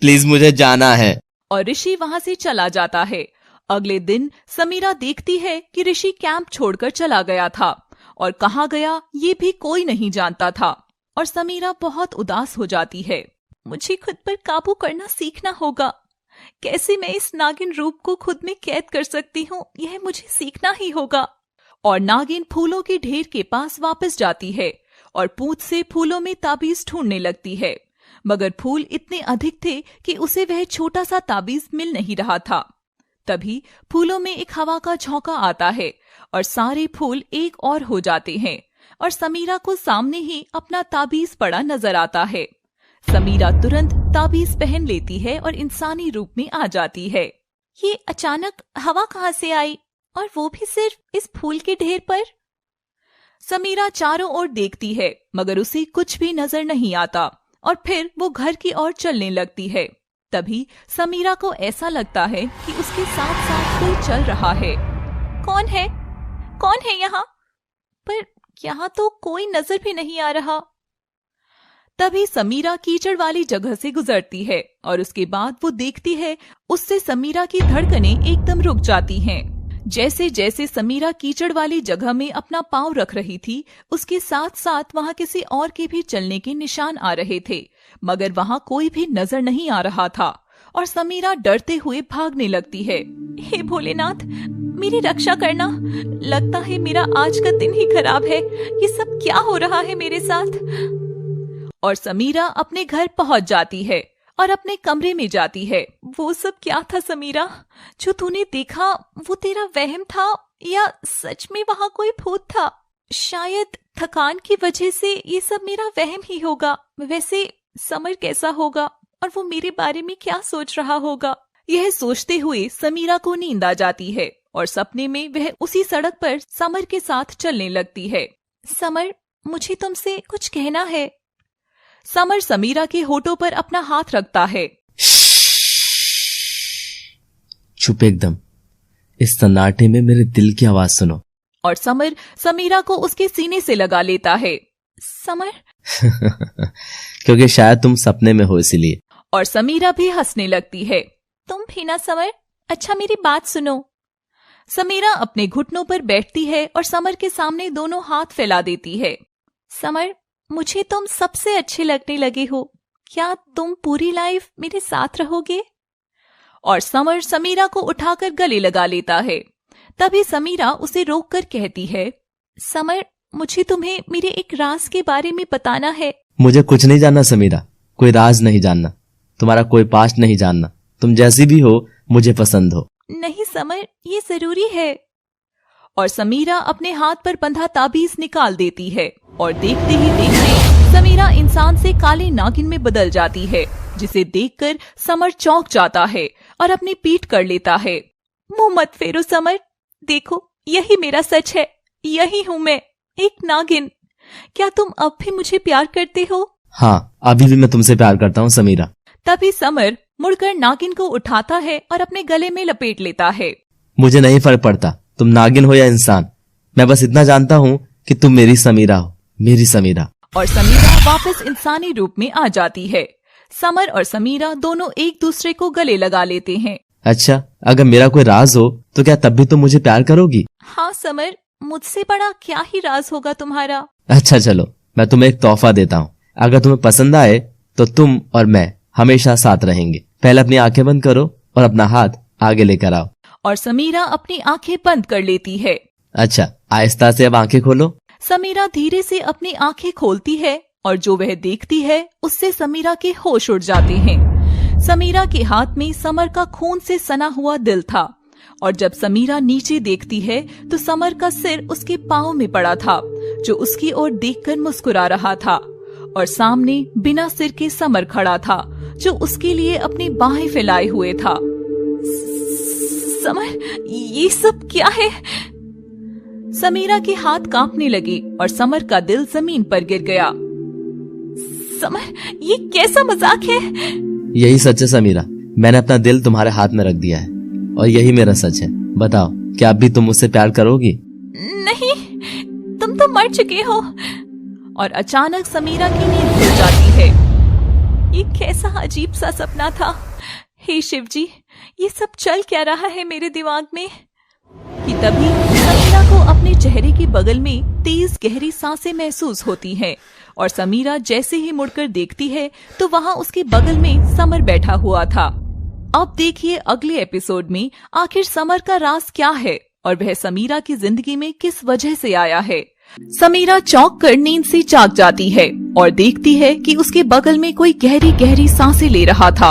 प्लीज मुझे जाना है। और ऋषि वहां से चला जाता है। अगले दिन समीरा देखती है कि ऋषि कैंप छोड़कर चला गया था और कहाँ गया ये भी कोई नहीं जानता था और समीरा बहुत उदास हो जाती है। मुझे खुद पर काबू करना सीखना होगा। कैसे मैं इस नागिन रूप को खुद में कैद कर सकती हूँ, यह मुझे सीखना ही होगा। और नागिन फूलों के ढेर के पास वापस जाती है और पूंछ से फूलों में ताबीज ढूंढने लगती है, मगर फूल इतने अधिक थे कि उसे वह छोटा सा ताबीज मिल नहीं रहा था। तभी फूलों में एक हवा का झोंका आता है और सारे फूल एक और हो जाते हैं और समीरा को सामने ही अपना ताबीज पड़ा नजर आता है। समीरा तुरंत ताबीज पहन लेती है और इंसानी रूप में आ जाती है। ये अचानक हवा कहाँ से आई, और वो भी सिर्फ इस फूल के ढेर पर? समीरा चारों ओर देखती है मगर उसे कुछ भी नजर नहीं आता और फिर वो घर की ओर चलने लगती है। तभी समीरा को ऐसा लगता है कि उसके साथ साथ कोई चल रहा है। कौन है यहाँ? पर यहाँ तो कोई नजर भी नहीं आ रहा। तभी समीरा कीचड़ वाली जगह से गुजरती है और उसके बाद वो देखती है उससे समीरा की धड़कनें एकदम रुक जाती हैं। जैसे जैसे समीरा कीचड़ वाली जगह में अपना पांव रख रही थी, उसके साथ साथ वहां किसी और के भी चलने के निशान आ रहे थे, मगर वहां कोई भी नजर नहीं आ रहा था और समीरा डरते हुए भागने लगती है। हे भोलेनाथ, मेरी रक्षा करना। लगता है मेरा आज का दिन ही खराब है। ये सब क्या हो रहा है मेरे साथ? और समीरा अपने घर पहुंच जाती है और अपने कमरे में जाती है। वो सब क्या था समीरा? जो तूने देखा वो तेरा वहम था या सच में वहां कोई भूत था? शायद थकान की वजह से ये सब मेरा वहम ही होगा। वैसे समर कैसा होगा और वो मेरे बारे में क्या सोच रहा होगा? यह सोचते हुए समीरा को नींद आ जाती है और सपने में वह उसी सड़क पर समर के साथ चलने लगती है। समर, मुझे तुमसे कुछ कहना है। समर समीरा के होठों पर अपना हाथ रखता है। चुप एकदम, इस सन्नाटे में मेरे दिल की आवाज सुनो। और समर समीरा को उसके सीने से लगा लेता है। समर क्योंकि शायद तुम सपने में हो इसीलिए। और समीरा भी हंसने लगती है। तुम भी ना समर। अच्छा मेरी बात सुनो। समीरा अपने घुटनों पर बैठती है और समर के सामने दोनों हाथ फैला देती है। समर, मुझे तुम सबसे अच्छे लगने लगे हो। क्या तुम पूरी लाइफ मेरे साथ रहोगे? और समर समीरा को उठाकर गले लगा लेता है। तभी समीरा उसे रोककर कहती है, समर, मुझे तुम्हें मेरे एक राज के बारे में बताना है। मुझे कुछ नहीं जानना समीरा, कोई राज नहीं जानना, तुम्हारा कोई पास्ट नहीं जानना। तुम जैसी भी हो मुझे पसंद हो। नहीं समर, ये जरूरी है। और समीरा अपने हाथ पर बंधा ताबीज निकाल देती है और देखते ही देखते समीरा इंसान से काले नागिन में बदल जाती है, जिसे देखकर समर चौंक जाता है और अपनी पीठ कर लेता है। मुंह मत फेरो समर, देखो यही मेरा सच है। यही हूँ मैं, एक नागिन। क्या तुम अब भी मुझे प्यार करते हो? हाँ, अभी भी मैं तुमसे प्यार करता हूँ समीरा। तभी समर मुड़कर नागिन को उठाता है और अपने गले में लपेट लेता है। मुझे नहीं फर्क पड़ता तुम नागिन हो या इंसान, मैं बस इतना जानता हूँ कि तुम मेरी समीरा हो, मेरी समीरा। और समीरा वापस इंसानी रूप में आ जाती है। समर और समीरा दोनों एक दूसरे को गले लगा लेते हैं। अच्छा, अगर मेरा कोई राज हो तो क्या तब भी तुम मुझे प्यार करोगी? हाँ समर, मुझसे बड़ा क्या ही राज होगा तुम्हारा। अच्छा चलो, मैं तुम्हें एक तोहफा देता हूँ। अगर तुम्हें पसंद आए तो तुम और मैं हमेशा साथ रहेंगे। पहले अपनी आंखें बंद करो और अपना हाथ आगे लेकर आओ। और समीरा अपनी आंखें बंद कर लेती है। अच्छा, आहिस्ता से अब आंखें खोलो। समीरा धीरे से अपनी आंखें खोलती है और जो वह देखती है उससे समीरा के होश उड़ जाते हैं। समीरा के हाथ में समर का खून से सना हुआ दिल था और जब समीरा नीचे देखती है तो समर का सिर उसके पाँव में पड़ा था, जो उसकी ओर देखकर मुस्कुरा रहा था। और सामने बिना सिर के समर खड़ा था, जो उसके लिए अपनी बाहें फैलाए हुए था। समर, ये सब क्या है? समीरा के हाथ कांपने लगे और समर का दिल जमीन पर गिर गया। समर, ये कैसा मजाक है? यही सच है समीरा, मैंने अपना दिल तुम्हारे हाथ में रख दिया है और यही मेरा सच है। बताओ, क्या अब भी तुम मुझसे प्यार करोगी? नहीं, तुम तो मर चुके हो। और अचानक समीरा की नींद खुल जाती है। ये कैसा अजीब सा सपना था। हे शिव जी, ये सब चल क्या रहा है मेरे दिमाग में? कि तभी समीरा को अपने चेहरे के बगल में तेज गहरी सांसें महसूस होती हैं और समीरा जैसे ही मुड़कर देखती है तो वहां उसके बगल में समर बैठा हुआ था। अब देखिए अगले एपिसोड में आखिर समर का राज क्या है और वह समीरा की जिंदगी में किस वजह से आया है। समीरा चौंक कर नींद से जाग जाती है और देखती है कि उसके बगल में कोई गहरी गहरी सांसें ले रहा था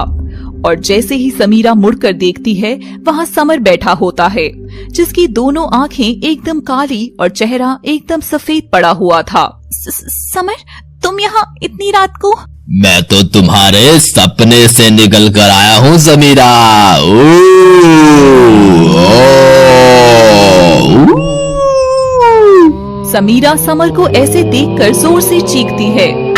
और जैसे ही समीरा मुड़कर देखती है वहां समर बैठा होता है, जिसकी दोनों आंखें एकदम काली और चेहरा एकदम सफेद पड़ा हुआ था। समर, तुम यहाँ इतनी रात को? मैं तो तुम्हारे सपने से निकल कर आया हूँ समीरा। समीरा समर को ऐसे देखकर जोर से चीखती है।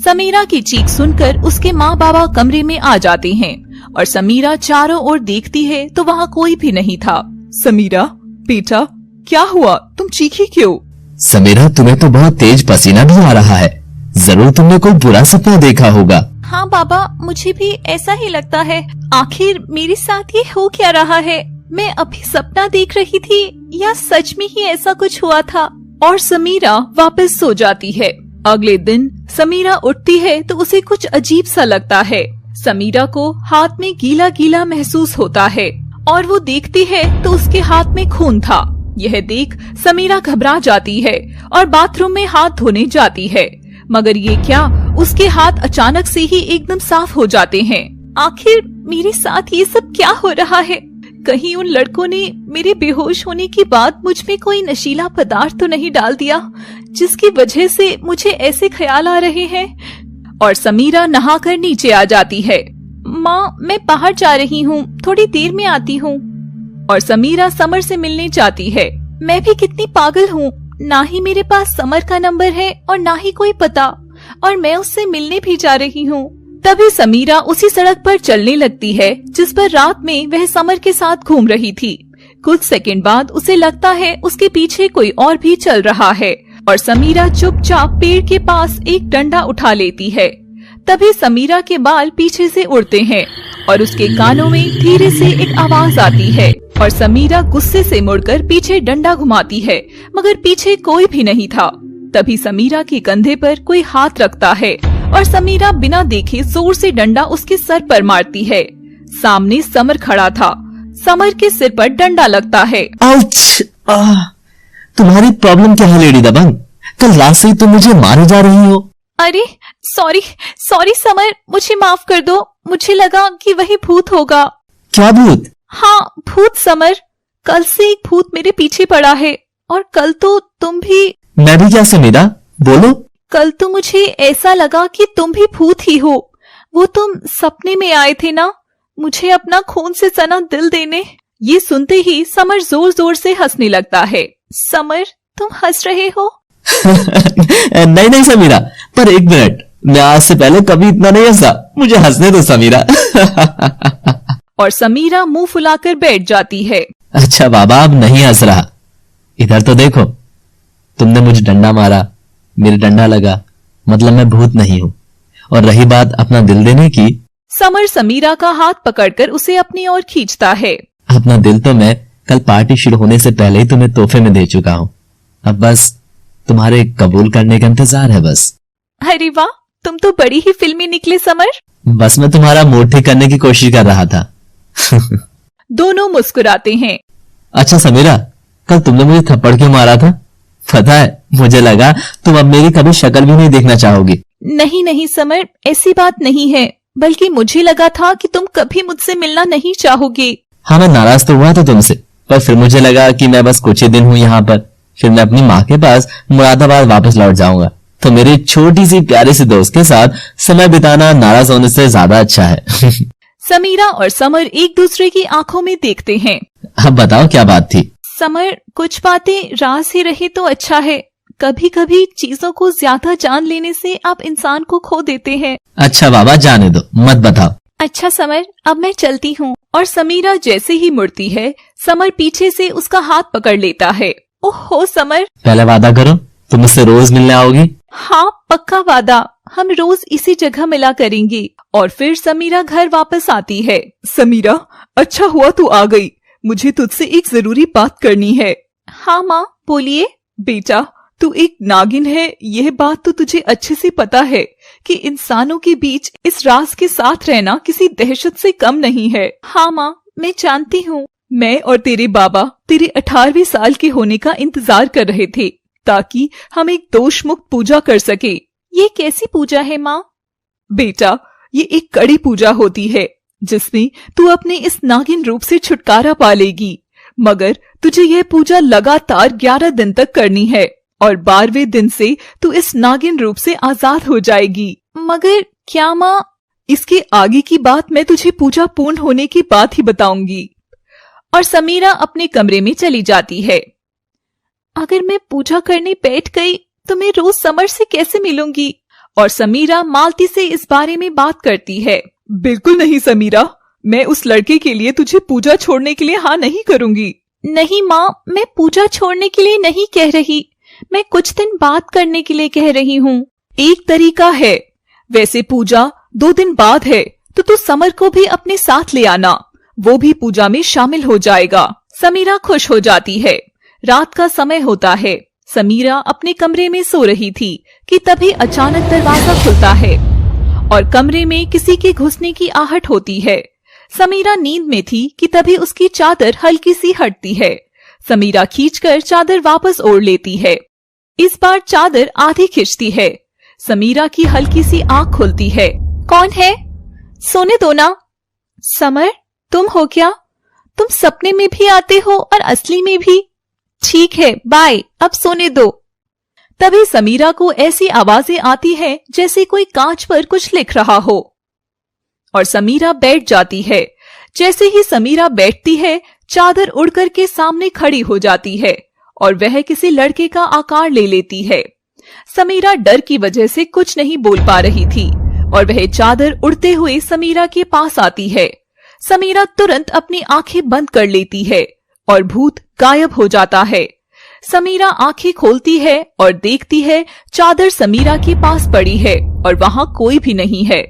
समीरा की चीख सुनकर उसके माँ बाबा कमरे में आ जाते हैं और समीरा चारों ओर देखती है तो वहाँ कोई भी नहीं था। समीरा बेटा, क्या हुआ? तुम चीखी क्यों? समीरा, तुम्हें तो बहुत तेज पसीना भी आ रहा है, जरूर जरूर तुमने कोई बुरा सपना देखा होगा। हाँ बाबा, मुझे भी ऐसा ही लगता है। आखिर मेरे साथ ये हो क्या रहा है? मैं अभी सपना देख रही थी या सच में ही ऐसा कुछ हुआ था? और समीरा वापस सो जाती है। अगले दिन समीरा उठती है तो उसे कुछ अजीब सा लगता है। समीरा को हाथ में गीला गीला महसूस होता है और वो देखती है तो उसके हाथ में खून था। यह देख समीरा घबरा जाती है और बाथरूम में हाथ धोने जाती है, मगर ये क्या, उसके हाथ अचानक से ही एकदम साफ हो जाते हैं। आखिर मेरे साथ ये सब क्या हो रहा है? कहीं उन लड़कों ने मेरे बेहोश होने के बाद मुझ में कोई नशीला पदार्थ तो नहीं डाल दिया, जिसकी वजह से मुझे ऐसे ख्याल आ रहे हैं? और समीरा नहाकर नीचे आ जाती है। माँ, मैं बाहर जा रही हूँ, थोड़ी देर में आती हूँ। और समीरा समर से मिलने जाती है। मैं भी कितनी पागल हूँ, ना ही मेरे पास समर का नंबर है और ना ही कोई पता, और मैं उससे मिलने भी जा रही हूँ। तभी समीरा उसी सड़क पर चलने लगती है जिस पर रात में वह समर के साथ घूम रही थी। कुछ सेकंड बाद उसे लगता है उसके पीछे कोई और भी चल रहा है और समीरा चुपचाप पेड़ के पास एक डंडा उठा लेती है। तभी समीरा के बाल पीछे से उड़ते हैं और उसके कानों में धीरे से एक आवाज आती है और समीरा गुस्से से मुड़कर पीछे डंडा घुमाती है, मगर पीछे कोई भी नहीं था। तभी समीरा के कंधे पर कोई हाथ रखता है और समीरा बिना देखे जोर से डंडा उसके सर पर मारती है। सामने समर खड़ा था। समर के सिर पर डंडा लगता है। आउच! तुम्हारी प्रॉब्लम क्या है लेडी दबंग? कल रात से तुम मुझे मारे जा रही हो। अरे सॉरी समर, मुझे माफ कर दो। मुझे लगा कि वही भूत होगा। क्या भूत? हाँ, भूत समर। कल से एक भूत मेरे पीछे पड़ा है और कल तो तुम भी। मैं भी क्या समीरा? बोलो। कल तो मुझे ऐसा लगा कि तुम भी भूत ही हो। वो तुम सपने में आए थे ना, मुझे अपना खून से सना दिल देने। ये सुनते ही समर जोर जोर से हंसने लगता है। समर, तुम हंस रहे हो? नहीं समीरा, पर एक मिनट, मैं आज से पहले कभी इतना नहीं हंसा। मुझे हंसने दो समीरा। और समीरा मुंह फुलाकर बैठ जाती है। अच्छा बाबा, अब नहीं हंस रहा। इधर तो देखो, तुमने मुझे डंडा मारा, मेरे डंडा लगा, मतलब मैं भूत नहीं हूँ। और रही बात अपना दिल देने की। समर समीरा का हाथ पकड़कर उसे अपनी ओर खींचता है। अपना दिल तो मैं कल पार्टी शुरू होने से पहले ही तुम्हें तोहफे में दे चुका हूँ। अब बस तुम्हारे कबूल करने का इंतजार है बस। अरे वाह, तुम तो बड़ी ही फिल्मी निकले समर। बस मैं तुम्हारा मूड ठीक करने की कोशिश कर रहा था। दोनों मुस्कुराते हैं। अच्छा समीरा, कल तुमने मुझे थप्पड़ क्यों मारा था? पता है, मुझे लगा तुम अब मेरी कभी शक्ल भी नहीं देखना चाहोगी। नहीं समर, ऐसी बात नहीं है, बल्कि मुझे लगा था कि तुम कभी मुझसे मिलना नहीं चाहोगे। हाँ, मैं नाराज तो हुआ था तुमसे, पर फिर मुझे लगा कि मैं बस कुछ ही दिन हूँ यहाँ पर, फिर मैं अपनी माँ के पास मुरादाबाद वापस लौट जाऊंगा। तो मेरी छोटी सी प्यारी सी दोस्त के साथ समय बिताना नाराज होने से ज्यादा अच्छा है। समीरा और समर एक दूसरे की आंखों में देखते हैं। अब बताओ क्या बात थी? समर, कुछ बातें राज ही रहे तो अच्छा है। कभी कभी चीजों को ज्यादा जान लेने से आप इंसान को खो देते हैं। अच्छा बाबा, जाने दो, मत बताओ। अच्छा समर, अब मैं चलती हूँ। और समीरा जैसे ही मुड़ती है, समर पीछे से उसका हाथ पकड़ लेता है। ओहो समर, पहले वादा करो तुम मुझसे रोज मिलने आओगी। हाँ, पक्का वादा, हम रोज इसी जगह मिला करेंगे। और फिर समीरा घर वापस आती है। समीरा, अच्छा हुआ तू आ गई, मुझे तुझसे एक जरूरी बात करनी है। हाँ माँ, बोलिए। बेटा, तू एक नागिन है, यह बात तो तुझे अच्छे से पता है कि इंसानों के बीच इस राज के साथ रहना किसी दहशत से कम नहीं है। हाँ माँ, मैं जानती हूँ। मैं और तेरे बाबा तेरे 18वें साल के होने का इंतजार कर रहे थे ताकि हम एक दोष मुक्त पूजा कर सके। ये कैसी पूजा है माँ? बेटा, ये एक कड़ी पूजा होती है जिसमें तू अपने इस नागिन रूप से छुटकारा पालेगी, मगर तुझे यह पूजा लगातार 11 दिन तक करनी है और 12वें दिन से तू इस नागिन रूप से आजाद हो जाएगी। मगर क्या माँ? इसके आगे की बात मैं तुझे पूजा पूर्ण होने के बाद ही बताऊंगी। और समीरा अपने कमरे में चली जाती है। अगर मैं पूजा करने बैठ गई तो मैं रोज समर से कैसे मिलूंगी? और समीरा मालती से इस बारे में बात करती है। बिल्कुल नहीं समीरा, मैं उस लड़के के लिए तुझे पूजा छोड़ने के लिए हाँ नहीं करूंगी। नहीं माँ, मैं पूजा छोड़ने के लिए नहीं कह रही, मैं कुछ दिन बात करने के लिए कह रही हूँ। एक तरीका है। वैसे पूजा 2 दिन बाद है, तो तू समर को भी अपने साथ ले आना, वो भी पूजा में शामिल हो जाएगा। समीरा खुश हो जाती है। रात का समय होता है। समीरा अपने कमरे में सो रही थी कि तभी अचानक दरवाजा खुलता है और कमरे में किसी के घुसने की आहट होती है। समीरा नींद में थी कि तभी उसकी चादर हल्की सी हटती है। समीरा खींचकर चादर वापस ओढ़ लेती है। इस बार चादर आधी खिंचती है। समीरा की हल्की सी आंख खुलती है। कौन है? सोने दो ना। समर, तुम हो क्या? तुम सपने में भी आते हो और असली में भी। ठीक है, बाय, अब सोने दो। तभी समीरा को ऐसी आवाजें आती है जैसे कोई कांच पर कुछ लिख रहा हो और समीरा बैठ जाती है। जैसे ही समीरा बैठती है, चादर उड़कर के सामने खड़ी हो जाती है और वह किसी लड़के का आकार ले लेती है। समीरा डर की वजह से कुछ नहीं बोल पा रही थी और वह चादर उड़ते हुए समीरा के पास आती है। समीरा तुरंत अपनी आंखें बंद कर लेती है और भूत गायब हो जाता है। समीरा आंखें खोलती है और देखती है चादर समीरा के पास पड़ी है और वहां कोई भी नहीं है।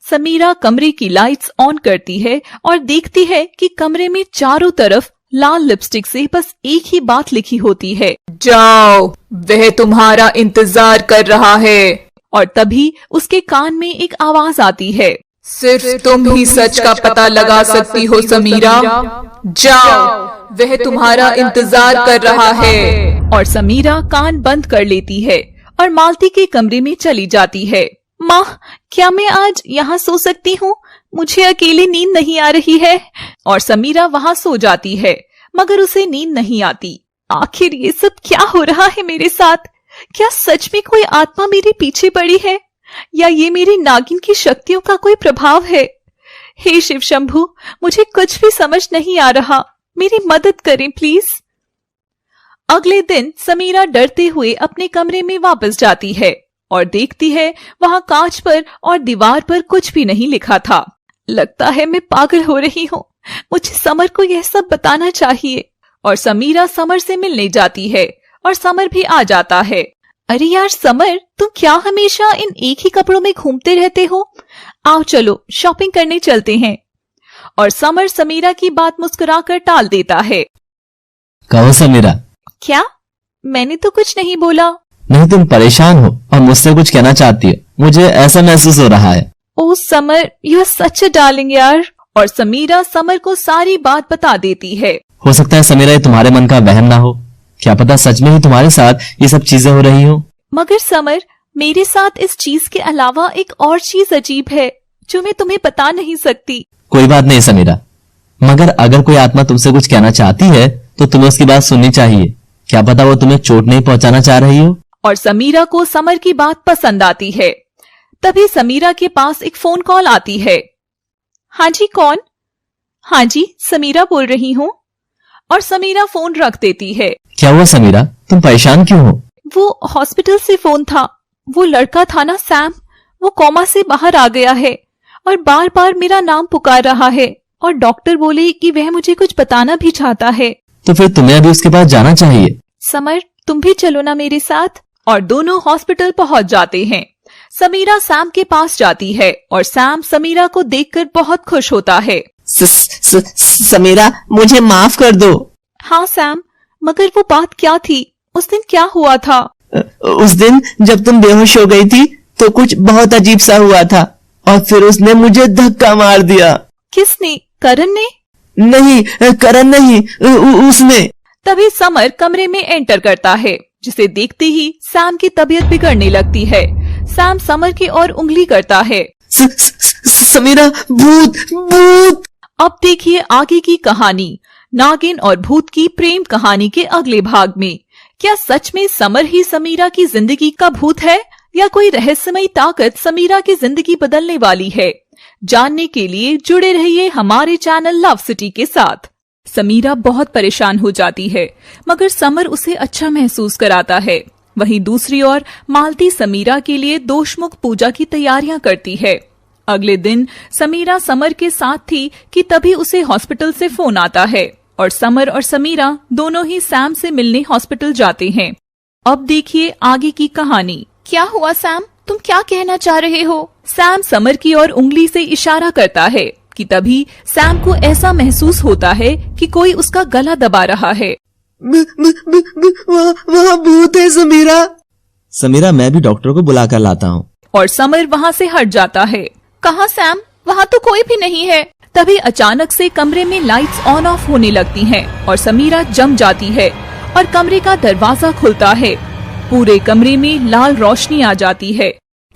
समीरा कमरे की लाइट्स ऑन करती है और देखती है कि कमरे में चारों तरफ लाल लिपस्टिक से बस एक ही बात लिखी होती है, जाओ, वह तुम्हारा इंतजार कर रहा है। और तभी उसके कान में एक आवाज आती है, सिर्फ तुम ही सच का पता लगा सकती हो समीरा। जाओ, वह तुम्हारा इंतजार कर रहा है। और समीरा कान बंद कर लेती है और मालती के कमरे में चली जाती है। माँ, क्या मैं आज यहाँ सो सकती हूँ? मुझे अकेले नींद नहीं आ रही है। और समीरा वहाँ सो जाती है, मगर उसे नींद नहीं आती। आखिर ये सब क्या हो रहा है मेरे साथ? क्या सच में कोई आत्मा मेरे पीछे पड़ी है या ये मेरी नागिन की शक्तियों का कोई प्रभाव है? हे शिव शंभू, मुझे कुछ भी समझ नहीं आ रहा, मेरी मदद करें प्लीज। अगले दिन समीरा डरते हुए अपने कमरे में वापस जाती है और देखती है वहां कांच पर और दीवार पर कुछ भी नहीं लिखा था। लगता है मैं पागल हो रही हूँ, मुझे समर को यह सब बताना चाहिए। और समीरा समर से मिलने जाती है और समर भी आ जाता है। अरे यार समर, तुम क्या हमेशा इन एक ही कपड़ों में घूमते रहते हो? आओ चलो शॉपिंग करने चलते हैं। और समर समीरा की बात मुस्कुराकर टाल देता है। कहो समीरा। क्या? मैंने तो कुछ नहीं बोला। नहीं, तुम परेशान हो और मुझसे कुछ कहना चाहती हो, मुझे ऐसा महसूस हो रहा है। Oh Samar, you are such a darling यार। और समीरा समर को सारी बात बता देती है। हो सकता है समीरा ये तुम्हारे मन का वहम ना हो, क्या पता सच में ही तुम्हारे साथ ये सब चीजें हो रही हो। मगर समर, मेरे साथ इस चीज के अलावा एक और चीज अजीब है जो मैं तुम्हें बता नहीं सकती। कोई बात नहीं समीरा, मगर अगर कोई आत्मा तुमसे कुछ कहना चाहती है तो तुम्हें उसकी बात सुननी चाहिए। क्या पता वो तुम्हें चोट नहीं पहुंचाना चाह रही हो। और समीरा को समर की बात पसंद आती है। तभी समीरा के पास एक फोन कॉल आती है। हाँ जी, कौन? हाँ जी, समीरा बोल रही हूँ। और समीरा फोन रख देती है। क्या हुआ समीरा, तुम परेशान क्यों हो? वो हॉस्पिटल से फोन था। वो लड़का था ना सैम, वो कोमा से बाहर आ गया है और बार बार मेरा नाम पुकार रहा है और डॉक्टर बोले कि वह मुझे कुछ बताना भी चाहता है। तो फिर तुम्हें अभी उसके पास जाना चाहिए। समर, तुम भी चलो ना मेरे साथ। और दोनों हॉस्पिटल पहुंच जाते हैं। समीरा सैम के पास जाती है और सैम समीरा को देखकर बहुत खुश होता है। समीरा, मुझे माफ कर दो। हाँ सैम, मगर वो बात क्या थी? उस दिन क्या हुआ था? उस दिन जब तुम बेहोश हो गई थी तो कुछ बहुत अजीब सा हुआ था और फिर उसने मुझे धक्का मार दिया। किसने? करण ने? नहीं, करण नहीं, उसने। तभी समर कमरे में एंटर करता है, जिसे देखते ही सैम की तबीयत बिगड़ने लगती है। सैम समर की ओर उंगली करता है। समीरा, भूत भूत। अब देखिए आगे की कहानी, नागिन और भूत की प्रेम कहानी के अगले भाग में। क्या सच में समर ही समीरा की जिंदगी का भूत है या कोई रहस्यमयी ताकत समीरा की जिंदगी बदलने वाली है? जानने के लिए जुड़े रहिए हमारे चैनल लव सिटी के साथ। समीरा बहुत परेशान हो जाती है, मगर समर उसे अच्छा महसूस कराता है। वहीं दूसरी ओर मालती समीरा के लिए दोषमुक्त पूजा की तैयारियां करती है। अगले दिन समीरा समर के साथ थी कि तभी उसे हॉस्पिटल से फोन आता है और समर और समीरा दोनों ही सैम से मिलने हॉस्पिटल जाते हैं। अब देखिए आगे की कहानी। क्या हुआ सैम, तुम क्या कहना चाह रहे हो? सैम समर की ओर उंगली से इशारा करता है कि तभी सैम को ऐसा महसूस होता है कि कोई उसका गला दबा रहा है। वहाँ भूत है समीरा। समीरा, मैं भी डॉक्टर को बुला कर लाता हूँ। और समर वहाँ से हट जाता है। कहाँ सैम? वहाँ तो कोई भी नहीं है। तभी अचानक से कमरे में लाइट्स ऑन ऑफ होने लगती हैं और समीरा जम जाती है और कमरे का दरवाजा खुलता है। पूरे कमरे में लाल रोशनी आ जाती है।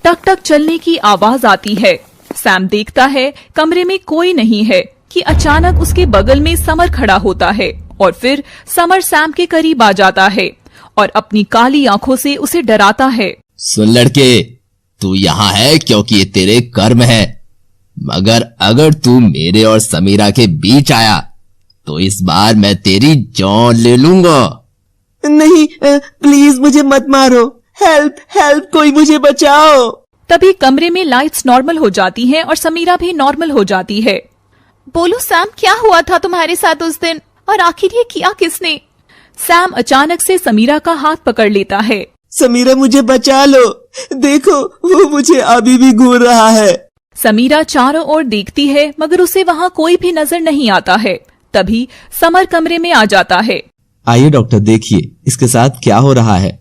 टक टक चलने की आवाज आती है। सैम देखता है कमरे में कोई नहीं है कि अचानक उसके बगल में समर खड़ा होता है और फिर समर सैम के करीब आ जाता है और अपनी काली आंखों से उसे डराता है। सुन लड़के, तू यहाँ है क्योंकि ये तेरे कर्म है, मगर अगर तू मेरे और समीरा के बीच आया तो इस बार मैं तेरी जान ले लूंगा। नहीं, प्लीज मुझे मत मारो। हेल्प हेल्प, कोई मुझे बचाओ। तभी कमरे में लाइट्स नॉर्मल हो जाती हैं और समीरा भी नॉर्मल हो जाती है। बोलो सैम, क्या हुआ था तुम्हारे साथ उस दिन और आखिर ये किया किसने? सैम अचानक से समीरा का हाथ पकड़ लेता है। समीरा, मुझे बचा लो। देखो, वो मुझे अभी भी घूर रहा है। समीरा चारों ओर देखती है मगर उसे वहाँ कोई भी नजर नहीं आता है। तभी समर कमरे में आ जाता है। आइए डॉक्टर, देखिए इसके साथ क्या हो रहा है।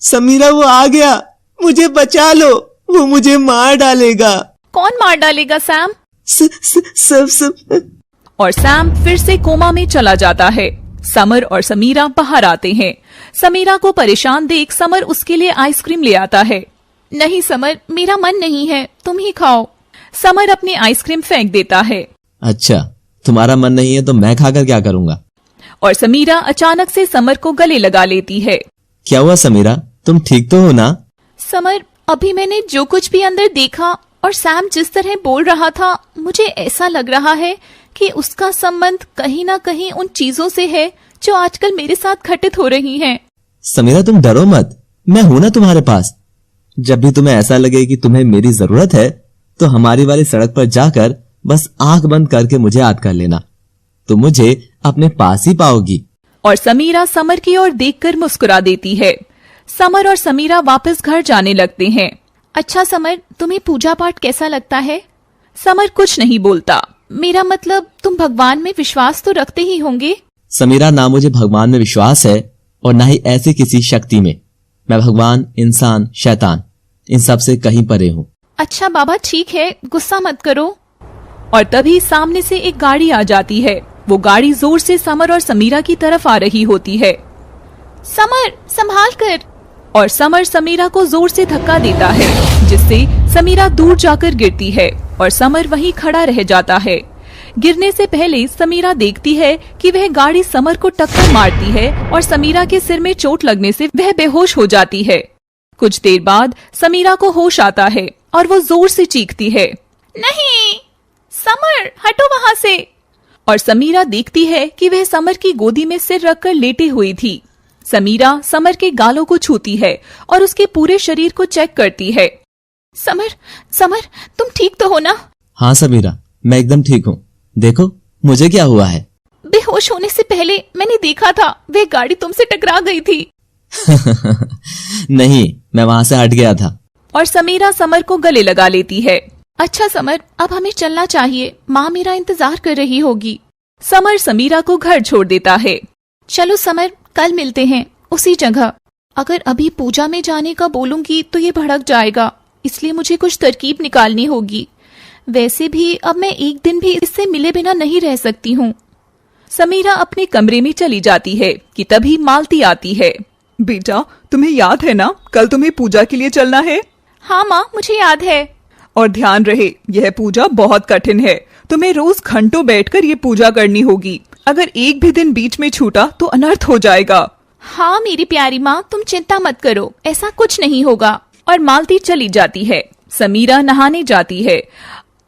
समीरा, वो आ गया। मुझे बचा लो, वो मुझे मार डालेगा। कौन मार डालेगा सैम? सब। और सैम फिर से कोमा में चला जाता है। समर और समीरा बाहर आते हैं। समीरा को परेशान देख समर उसके लिए आइसक्रीम ले आता है। नहीं समर, मेरा मन नहीं है, तुम ही खाओ। समर अपनी आइसक्रीम फेंक देता है। अच्छा, तुम्हारा मन नहीं है तो मैं खाकर क्या करूँगा। और समीरा अचानक से समर को गले लगा लेती है। क्या हुआ समीरा, तुम ठीक तो हो ना? समर, अभी मैंने जो कुछ भी अंदर देखा और सैम जिस तरह बोल रहा था, मुझे ऐसा लग रहा है कि उसका संबंध कहीं ना कहीं उन चीजों से है जो आजकल मेरे साथ घटित हो रही हैं। समीरा, तुम डरो मत, मैं हूं ना तुम्हारे पास। जब भी तुम्हें ऐसा लगे कि तुम्हें मेरी जरूरत है तो हमारी वाली सड़क पर जाकर बस आंख बंद करके मुझे याद कर लेना, तो मुझे अपने पास ही पाओगी। और समीरा समर की ओर देखकर मुस्कुरा देती है। समर और समीरा वापस घर जाने लगते हैं। अच्छा समर, तुम्हें पूजा पाठ कैसा लगता है? समर कुछ नहीं बोलता। मेरा मतलब, तुम भगवान में विश्वास तो रखते ही होंगे। समीरा, ना मुझे भगवान में विश्वास है और ना ही ऐसी किसी शक्ति में। मैं भगवान, इंसान, शैतान, इन सब से कहीं परे हूँ। अच्छा बाबा, ठीक है, गुस्सा मत करो। और तभी सामने से एक गाड़ी आ जाती है। वो गाड़ी जोर से समर और समीरा की तरफ आ रही होती है। समर, संभाल कर। और समर समीरा को जोर से धक्का देता है, जिससे समीरा दूर जाकर गिरती है और समर वहीं खड़ा रह जाता है। गिरने से पहले समीरा देखती है कि वह गाड़ी समर को टक्कर मारती है और समीरा के सिर में चोट लगने से वह बेहोश हो जाती है। कुछ देर बाद समीरा को होश आता है और वो जोर से चीखती है, नहीं समर, हटो वहाँ से। और समीरा देखती है कि वह समर की गोदी में सिर रखकर लेटी हुई थी। समीरा समर के गालों को छूती है और उसके पूरे शरीर को चेक करती है। समर, समर, तुम ठीक तो हो ना? हाँ समीरा, मैं एकदम ठीक हूँ। देखो मुझे क्या हुआ है। बेहोश होने से पहले मैंने देखा था वह गाड़ी तुमसे टकरा गई थी। नहीं, मैं वहाँ से हट गया था। और समीरा समर को गले लगा लेती है। अच्छा समर, अब हमें चलना चाहिए, माँ मेरा इंतजार कर रही होगी। समर समीरा को घर छोड़ देता है। चलो समर, कल मिलते हैं उसी जगह। अगर अभी पूजा में जाने का बोलूंगी तो ये भड़क जाएगा, इसलिए मुझे कुछ तरकीब निकालनी होगी। वैसे भी अब मैं एक दिन भी इससे मिले बिना नहीं रह सकती हूँ। समीरा अपने कमरे में चली जाती है कि तभी मालती आती है। बेटा, तुम्हें याद है ना, कल तुम्हें पूजा के लिए चलना है? हाँ माँ, मुझे याद है। और ध्यान रहे, यह पूजा बहुत कठिन है। तुम्हें रोज घंटों बैठकर ये पूजा करनी होगी। अगर एक भी दिन बीच में छूटा तो अनर्थ हो जाएगा। हाँ मेरी प्यारी माँ, तुम चिंता मत करो, ऐसा कुछ नहीं होगा। और मालती चली जाती है। समीरा नहाने जाती है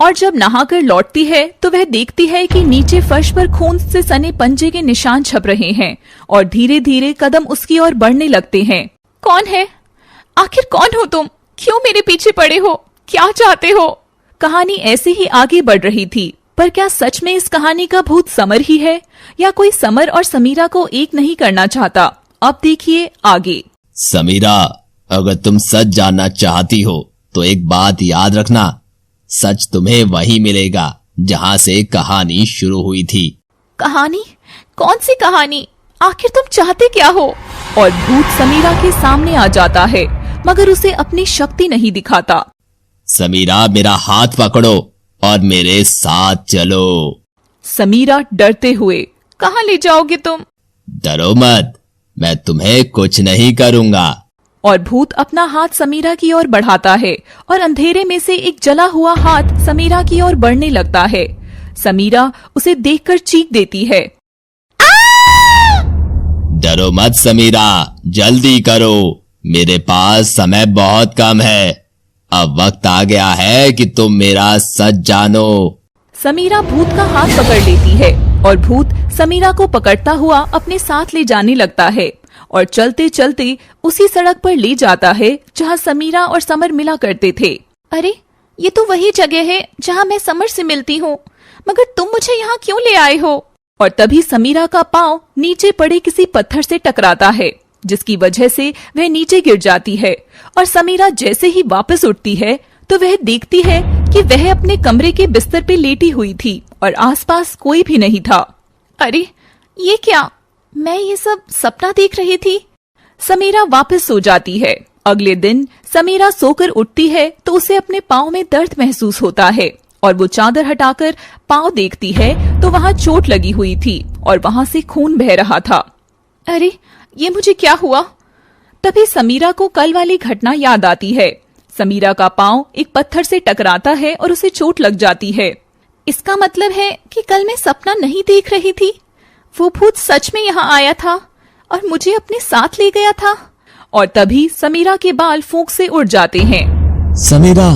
और जब नहाकर लौटती है तो वह देखती है कि नीचे फर्श पर खून से सने पंजे के निशान छप रहे हैं और धीरे धीरे कदम उसकी ओर बढ़ने लगते हैं। कौन है? आखिर कौन हो तुम? क्यों मेरे पीछे पड़े हो? क्या चाहते हो? कहानी ऐसे ही आगे बढ़ रही थी, पर क्या सच में इस कहानी का भूत समर ही है या कोई समर और समीरा को एक नहीं करना चाहता? अब देखिए आगे। समीरा, अगर तुम सच जानना चाहती हो तो एक बात याद रखना, सच तुम्हें वही मिलेगा जहां से कहानी शुरू हुई थी। कहानी? कौन सी कहानी? आखिर तुम चाहते क्या हो? और भूत समीरा के सामने आ जाता है, मगर उसे अपनी शक्ति नहीं दिखाता। समीरा, मेरा हाथ पकड़ो और मेरे साथ चलो। समीरा डरते हुए, कहाँ ले जाओगे तुम? डरो मत, मैं तुम्हें कुछ नहीं करूंगा। और भूत अपना हाथ समीरा की ओर बढ़ाता है और अंधेरे में से एक जला हुआ हाथ समीरा की ओर बढ़ने लगता है। समीरा उसे देखकर चीख देती है। डरो मत समीरा, जल्दी करो, मेरे पास समय बहुत कम है। अब वक्त आ गया है कि तुम मेरा सच जानो। समीरा भूत का हाथ पकड़ लेती है और भूत समीरा को पकड़ता हुआ अपने साथ ले जाने लगता है और चलते चलते उसी सड़क पर ले जाता है जहाँ समीरा और समर मिला करते थे। अरे, ये तो वही जगह है जहाँ मैं समर से मिलती हूँ, मगर तुम मुझे यहाँ क्यों ले आए हो? और तभी समीरा का पाँव नीचे पड़े किसी पत्थर से टकराता है, जिसकी वजह से वह नीचे गिर जाती है। और समीरा जैसे ही वापस उठती है तो वह देखती है कि वह अपने कमरे के बिस्तर पे लेटी हुई थी और आसपास कोई भी नहीं था। अरे, ये क्या? मैं ये सब सपना देख रही थी। समीरा वापस सो जाती है। अगले दिन समीरा सोकर उठती है तो उसे अपने पाँव में दर्द महसूस होता है और वो चादर हटाकर पाँव देखती है तो वहाँ चोट लगी हुई थी और वहाँ से खून बह रहा था। अरे, ये मुझे क्या हुआ? तभी समीरा को कल वाली घटना याद आती है। समीरा का पाँव एक पत्थर से टकराता है और उसे चोट लग जाती है। इसका मतलब है कि कल मैं सपना नहीं देख रही थी। वो भूत सच में यहाँ आया था और मुझे अपने साथ ले गया था। और तभी समीरा के बाल फूंक से उड़ जाते हैं। समीरा!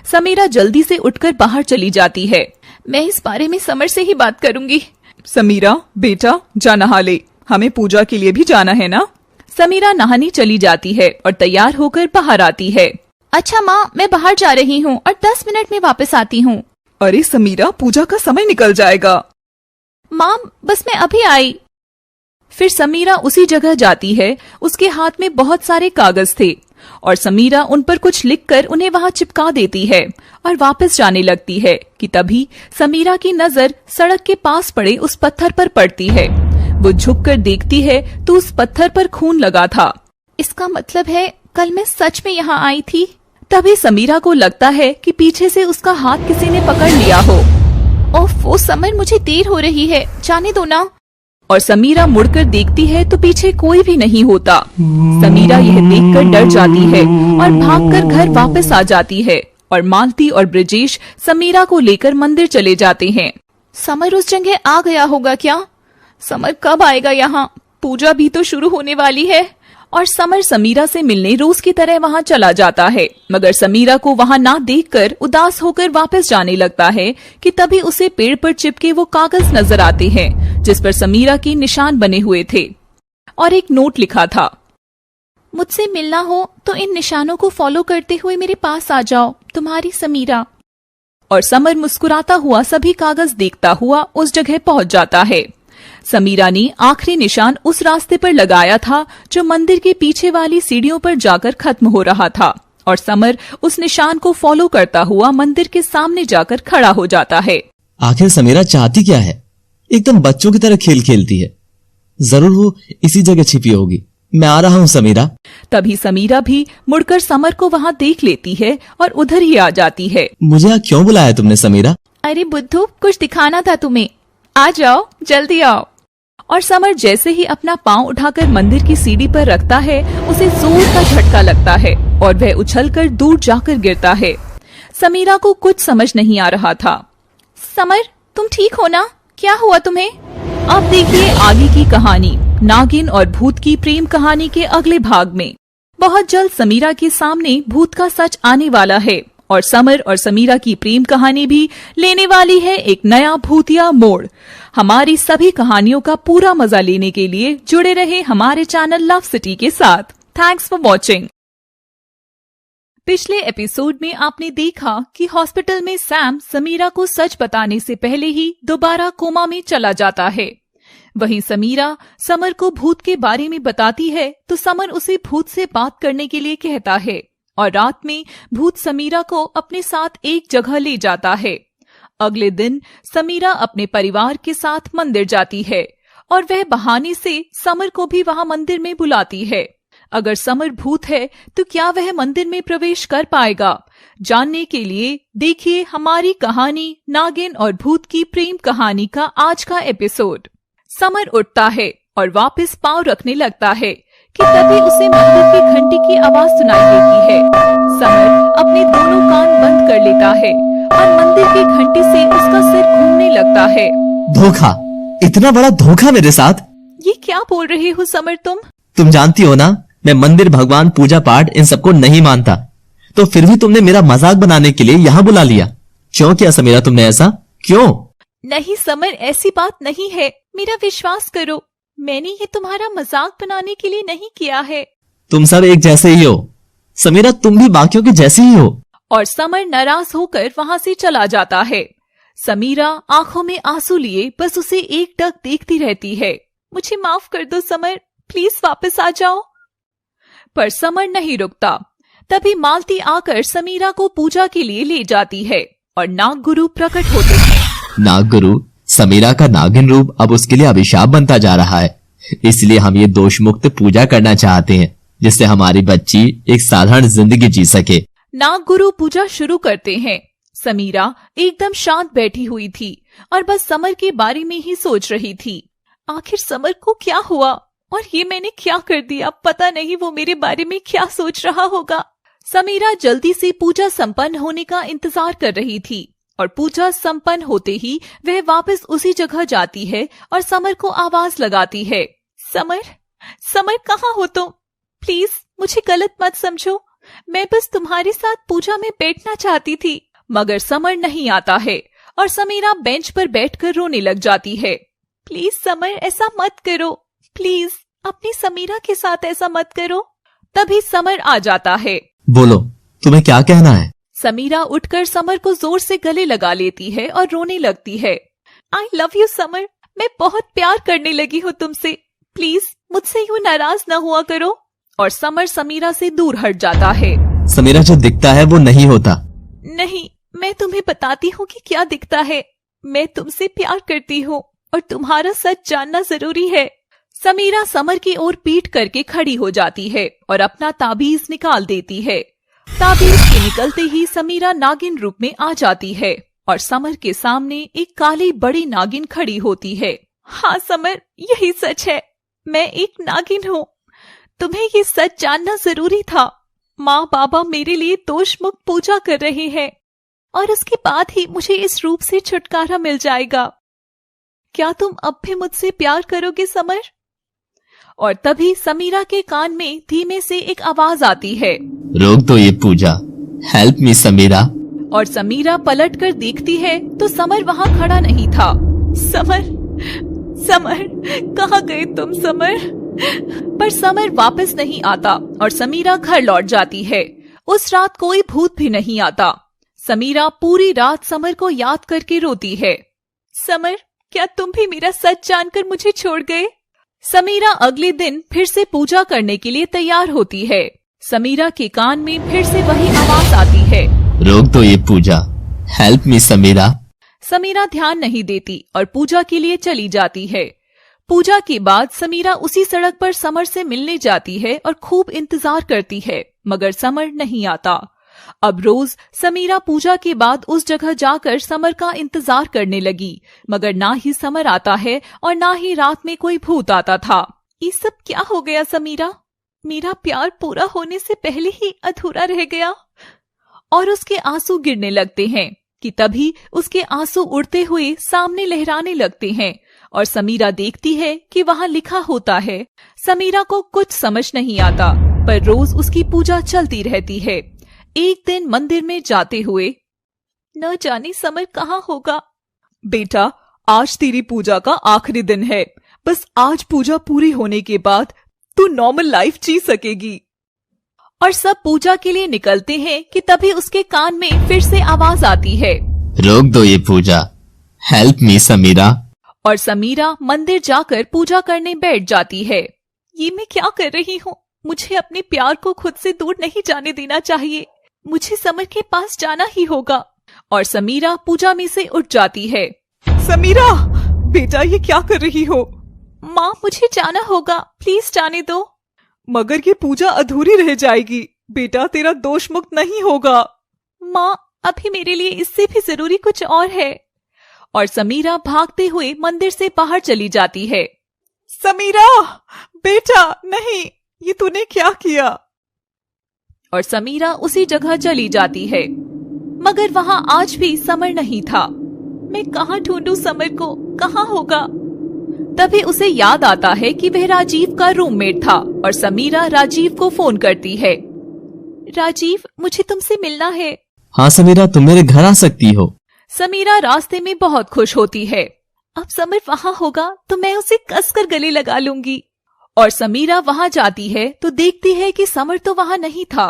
समीरा जल्दी से उठकर बाहर चली जाती है। मैं इस बारे में समर से ही बात करूंगी। समीरा बेटा, जा नहा ले, हमें पूजा के लिए भी जाना है ना। समीरा नहाने चली जाती है और तैयार होकर बाहर आती है। अच्छा माँ, मैं बाहर जा रही हूँ और 10 मिनट में वापस आती हूँ। अरे समीरा, पूजा का समय निकल जाएगा। माँ, बस मैं अभी आई। फिर समीरा उसी जगह जाती है। उसके हाथ में बहुत सारे कागज थे और समीरा उन पर कुछ लिखकर उन्हें वहाँ चिपका देती है और वापस जाने लगती है कि तभी समीरा की नजर सड़क के पास पड़े उस पत्थर पर पड़ती है। वो झुककर देखती है तो उस पत्थर पर खून लगा था। इसका मतलब है कल मैं सच में यहाँ आई थी। तभी समीरा को लगता है कि पीछे से उसका हाथ किसी ने पकड़ लिया हो। ओह समर, मुझे देर हो रही है, जाने दो ना। और समीरा मुड़कर देखती है तो पीछे कोई भी नहीं होता। समीरा यह देखकर डर जाती है और भागकर घर वापस आ जाती है और मालती और ब्रिजेश समीरा को लेकर मंदिर चले जाते हैं। समर उस जगह आ गया होगा क्या? समर कब आएगा यहाँ? पूजा भी तो शुरू होने वाली है। और समर समीरा से मिलने रोज की तरह वहाँ चला जाता है, मगर समीरा को वहाँ ना देखकर उदास होकर वापस जाने लगता है कि तभी उसे पेड़ पर चिपके वो कागज नजर आते हैं जिस पर समीरा के निशान बने हुए थे और एक नोट लिखा था। मुझसे मिलना हो तो इन निशानों को फॉलो करते हुए मेरे पास आ जाओ, तुम्हारी समीरा। और समर मुस्कुराता हुआ सभी कागज देखता हुआ उस जगह पहुँच जाता है। समीरा ने आखिरी निशान उस रास्ते पर लगाया था जो मंदिर के पीछे वाली सीढ़ियों पर जाकर खत्म हो रहा था और समर उस निशान को फॉलो करता हुआ मंदिर के सामने जाकर खड़ा हो जाता है। आखिर समीरा चाहती क्या है? एकदम बच्चों की तरह खेल खेलती है। जरूर वो इसी जगह छिपी होगी। मैं आ रहा हूँ समीरा। तभी समीरा भी मुड़कर समर को वहाँ देख लेती है और उधर ही आ जाती है। मुझे यहाँ क्यों बुलाया तुमने समीरा? अरे बुद्धू, कुछ दिखाना था तुम्हें। आ जाओ, जल्दी आओ। और समर जैसे ही अपना पाँव उठाकर मंदिर की सीढ़ी पर रखता है उसे जोर का झटका लगता है और वह उछलकर दूर जाकर गिरता है। समीरा को कुछ समझ नहीं आ रहा था। समर, तुम ठीक हो ना? क्या हुआ तुम्हें? अब देखिए आगे की कहानी, नागिन और भूत की प्रेम कहानी के अगले भाग में। बहुत जल्द समीरा के सामने भूत का सच आने वाला है और समर और समीरा की प्रेम कहानी भी लेने वाली है एक नया भूतिया मोड़। हमारी सभी कहानियों का पूरा मजा लेने के लिए जुड़े रहे हमारे चैनल लव सिटी के साथ। Thanks for watching. पिछले एपिसोड में आपने देखा कि हॉस्पिटल में सैम समीरा को सच बताने से पहले ही दोबारा कोमा में चला जाता है। वहीं समीरा समर को भूत के बारे में बताती है तो समर उसे भूत से बात करने के लिए कहता है और रात में भूत समीरा को अपने साथ एक जगह ले जाता है। अगले दिन समीरा अपने परिवार के साथ मंदिर जाती है और वह बहाने से समर को भी वहां मंदिर में बुलाती है। अगर समर भूत है तो क्या वह मंदिर में प्रवेश कर पाएगा? जानने के लिए देखिए हमारी कहानी नागिन और भूत की प्रेम कहानी का आज का एपिसोड। समर उठता है और वापस पांव रखने लगता है कि तभी उसे मंदिर की घंटी की आवाज सुनाई देती है। समर अपने दोनों कान बंद कर लेता है और मंदिर की घंटी से उसका सिर घूमने लगता है। धोखा, इतना बड़ा धोखा मेरे साथ। ये क्या बोल रहे हो समर तुम जानती हो ना, मैं मंदिर, भगवान, पूजा पाठ इन सबको नहीं मानता, तो फिर भी तुमने मेरा मजाक बनाने के लिए यहाँ बुला लिया। क्यों किया समीरा तुमने ऐसा? क्यों? नहीं समर, ऐसी बात नहीं है, मेरा विश्वास करो, मैंने ये तुम्हारा मजाक बनाने के लिए नहीं किया है। तुम सब एक जैसे ही हो समीरा, तुम भी बाकियों के जैसी ही हो। और समर नाराज होकर वहां से चला जाता है। समीरा आंखों में आंसू लिए बस उसे एकटक देखती रहती है। मुझे माफ कर दो समर, प्लीज वापस आ जाओ। पर समर नहीं रुकता। तभी मालती आकर समीरा को पूजा के लिए ले जाती है और नाग गुरु प्रकट होते हैं। नाग गुरु, समीरा का नागिन रूप अब उसके लिए अभिशाप बनता जा रहा है, इसलिए हम ये दोष मुक्त पूजा करना चाहते हैं, जिससे हमारी बच्ची एक साधारण जिंदगी जी सके। नाग गुरु पूजा शुरू करते हैं। समीरा एकदम शांत बैठी हुई थी और बस समर के बारे में ही सोच रही थी। आखिर समर को क्या हुआ और ये मैंने क्या कर दिया? पता नहीं वो मेरे बारे में क्या सोच रहा होगा। समीरा जल्दी से पूजा संपन्न होने का इंतजार कर रही थी और पूजा संपन्न होते ही वह वापस उसी जगह जाती है और समर को आवाज लगाती है। समर, समर कहाँ हो तुम? प्लीज मुझे गलत मत समझो, मैं बस तुम्हारे साथ पूजा में बैठना चाहती थी। मगर समर नहीं आता है और समीरा बेंच पर बैठकर रोने लग जाती है। प्लीज समर, ऐसा मत करो, प्लीज अपनी समीरा के साथ ऐसा मत करो। तभी समर आ जाता है। बोलो, तुम्हें क्या कहना है? समीरा उठकर समर को जोर से गले लगा लेती है और रोने लगती है। आई लव यू समर, मैं बहुत प्यार करने लगी हूँ तुमसे, प्लीज मुझसे यूँ नाराज न हुआ करो। और समर समीरा से दूर हट जाता है। समीरा, जो दिखता है वो नहीं होता। नहीं, मैं तुम्हें बताती हूँ कि क्या दिखता है। मैं तुमसे प्यार करती हूँ और तुम्हारा सच जानना जरूरी है। समीरा समर की ओर पीठ करके खड़ी हो जाती है और अपना ताबीज निकाल देती है। ताबीज के निकलते ही समीरा नागिन रूप में आ जाती है और समर के सामने एक काली बड़ी नागिन खड़ी होती है। हाँ समर, यही सच है, मैं एक नागिन हूँ। तुम्हें ये सच जानना जरूरी था। माँ बाबा मेरे लिए दोष मुक्त पूजा कर रहे हैं और उसके बाद ही मुझे इस रूप से छुटकारा मिल जाएगा। क्या तुम अब भी मुझसे प्यार करोगे समर? और तभी समीरा के कान में धीमे से एक आवाज आती है। रोक दो ये पूजा, हेल्प मी समीरा। और समीरा पलट कर देखती है तो समर वहाँ खड़ा नहीं था। समर, समर कहाँ गए तुम समर? पर समर वापस नहीं आता और समीरा घर लौट जाती है। उस रात कोई भूत भी नहीं आता। समीरा पूरी रात समर को याद करके रोती है। समर, क्या तुम भी मेरा सच जानकर मुझे छोड़ गए? समीरा अगले दिन फिर से पूजा करने के लिए तैयार होती है। समीरा के कान में फिर से वही आवाज आती है। रोक दो ये पूजा, हेल्प मी समीरा। समीरा ध्यान नहीं देती और पूजा के लिए चली जाती है। पूजा के बाद समीरा उसी सड़क पर समर से मिलने जाती है और खूब इंतजार करती है, मगर समर नहीं आता। अब रोज समीरा पूजा के बाद उस जगह जाकर समर का इंतजार करने लगी, मगर ना ही समर आता है और ना ही रात में कोई भूत आता था। ये सब क्या हो गया समीरा? मेरा प्यार पूरा होने से पहले ही अधूरा रह गया। और उसके आंसू गिरने लगते हैं कि तभी उसके आंसू उड़ते हुए सामने लहराने लगते हैं और समीरा देखती है कि वहाँ लिखा होता है। समीरा को कुछ समझ नहीं आता, पर रोज उसकी पूजा चलती रहती है। एक दिन मंदिर में जाते हुए, न जाने समर कहाँ होगा। बेटा, आज तेरी पूजा का आखिरी दिन है, बस आज पूजा पूरी होने के बाद तू नॉर्मल लाइफ जी सकेगी। और सब पूजा के लिए निकलते हैं कि तभी उसके कान में फिर से आवाज आती है। रोक दो ये पूजा, हेल्प मी समीरा। और समीरा मंदिर जाकर पूजा करने बैठ जाती है। ये मैं क्या कर रही हूँ? मुझे अपने प्यार को खुद से दूर नहीं जाने देना चाहिए। मुझे समर के पास जाना ही होगा। और समीरा पूजा में से उठ जाती है। समीरा, बेटा ये क्या कर रही हो? माँ, मुझे जाना होगा, प्लीज जाने दो। मगर ये पूजा अधूरी रह जाएगी। बेटा तेरा दोष मुक्त नहीं होगा। माँ, अभी मेरे लिए इससे भी जरूरी कुछ और है। और समीरा भागते हुए मंदिर से बाहर चली जाती है। समीरा, बेटा नहीं, ये तूने क्या किया? और समीरा उसी जगह चली जाती है, मगर वहां आज भी समर नहीं था। मैं कहाँ ढूंढूं समर को, कहाँ होगा? तभी उसे याद आता है कि वह राजीव का रूममेट था और समीरा राजीव को फोन करती है। राजीव, मुझे तुमसे मिलना है। हाँ समीरा, तुम मेरे घर आ सकती हो। समीरा रास्ते में बहुत खुश होती है। अब समर वहाँ होगा तो मैं उसे कसकर गले लगा लूंगी। और समीरा वहाँ जाती है तो देखती है कि समर तो वहाँ नहीं था।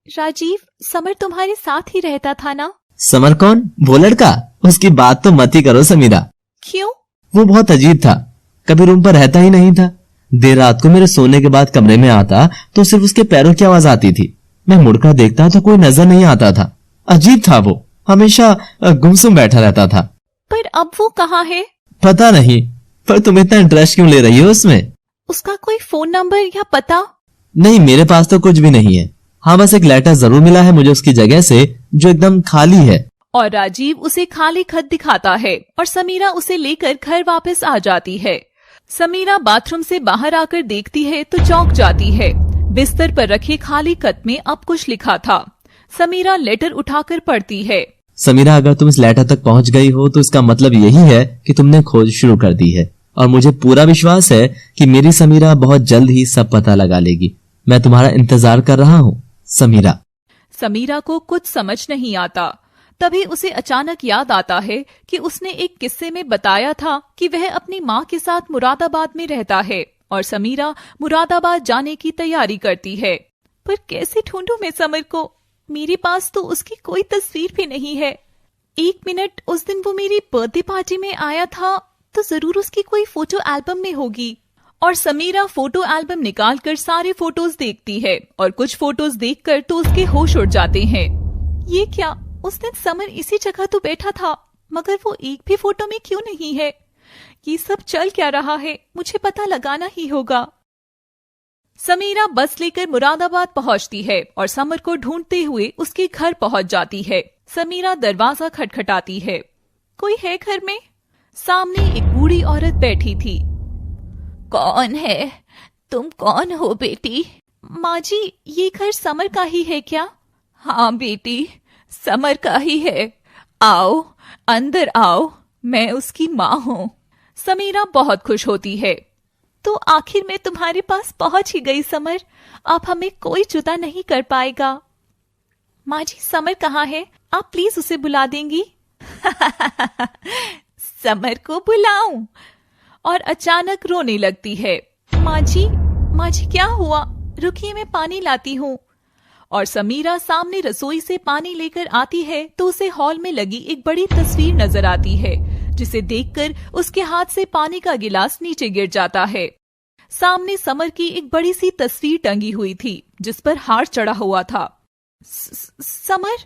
राजीव, समर तुम्हारे साथ ही रहता था ना? समर कौन? वो लड़का? उसकी बात तो मत ही करो समीरा। क्यों? वो बहुत अजीब था, कभी रूम पर रहता ही नहीं था। देर रात को मेरे सोने के बाद कमरे में आता तो सिर्फ उसके पैरों की आवाज आती थी। मैं मुड़कर देखता तो कोई नजर नहीं आता था। अजीब था वो, हमेशा गुमसुम बैठा रहता था। पर अब वो कहाँ है? पता नहीं, पर तुम इतना इंटरेस्ट क्यों ले रही हो उसमें? उसका कोई फोन नंबर या पता? नहीं, मेरे पास तो कुछ भी नहीं है। हाँ, बस एक लेटर जरूर मिला है मुझे उसकी जगह से, जो एकदम खाली है। और राजीव उसे खाली खत दिखाता है और समीरा उसे लेकर घर वापस आ जाती है। समीरा बाथरूम से बाहर आकर देखती है तो चौंक जाती है। बिस्तर पर रखे खाली खत में अब कुछ लिखा था। समीरा लेटर उठाकर पढ़ती है। समीरा, अगर तुम इस लेटर तक पहुंच गई हो तो इसका मतलब यही है कि तुमने खोज शुरू कर दी है, और मुझे पूरा विश्वास है कि मेरी समीरा बहुत जल्द ही सब पता लगा लेगी। मैं तुम्हारा इंतजार कर रहा हूँ, समीरा। समीरा को कुछ समझ नहीं आता। तभी उसे अचानक याद आता है कि उसने एक किस्से में बताया था कि वह अपनी माँ के साथ मुरादाबाद में रहता है और समीरा मुरादाबाद जाने की तैयारी करती है। पर कैसे ढूंढूं मैं समर को? मेरे पास तो उसकी कोई तस्वीर भी नहीं है। एक मिनट, उस दिन वो मेरी बर्थडे पार्टी में आया था तो जरूर उसकी कोई फोटो एल्बम में होगी। और समीरा फोटो एल्बम निकालकर सारे फोटोज देखती है और कुछ फोटोज देखकर तो उसके होश उड़ जाते हैं। ये क्या? उस दिन समर इसी जगह तो बैठा था, मगर वो एक भी फोटो में क्यों नहीं है? ये सब चल क्या रहा है? मुझे पता लगाना ही होगा। समीरा बस लेकर मुरादाबाद पहुंचती है और समर को ढूंढते हुए उसके घर पहुंच जाती है। समीरा दरवाजा खटखटाती है। कोई है घर में? सामने एक बूढ़ी औरत बैठी थी। कौन है? तुम कौन हो बेटी? माँ जी, ये घर समर का ही है क्या? हाँ बेटी, समर का ही है। आओ, अंदर आओ, मैं उसकी माँ हूँ। समीरा बहुत खुश होती है। तो आखिर मैं तुम्हारे पास पहुंच ही गई समर। अब हमें कोई जुदा नहीं कर पाएगा। माँ जी, समर कहाँ है? आप प्लीज उसे बुला देंगी? समर को बुलाऊं? और अचानक रोने लगती है। माँ जी क्या हुआ? रुकिए, मैं पानी लाती हूँ। और समीरा सामने रसोई से पानी लेकर आती है तो उसे हॉल में लगी एक बड़ी तस्वीर नजर आती है, जिसे देखकर उसके हाथ से पानी का गिलास नीचे गिर जाता है। सामने समर की एक बड़ी सी तस्वीर टंगी हुई थी जिस पर हार चढ़ा हुआ था। समर?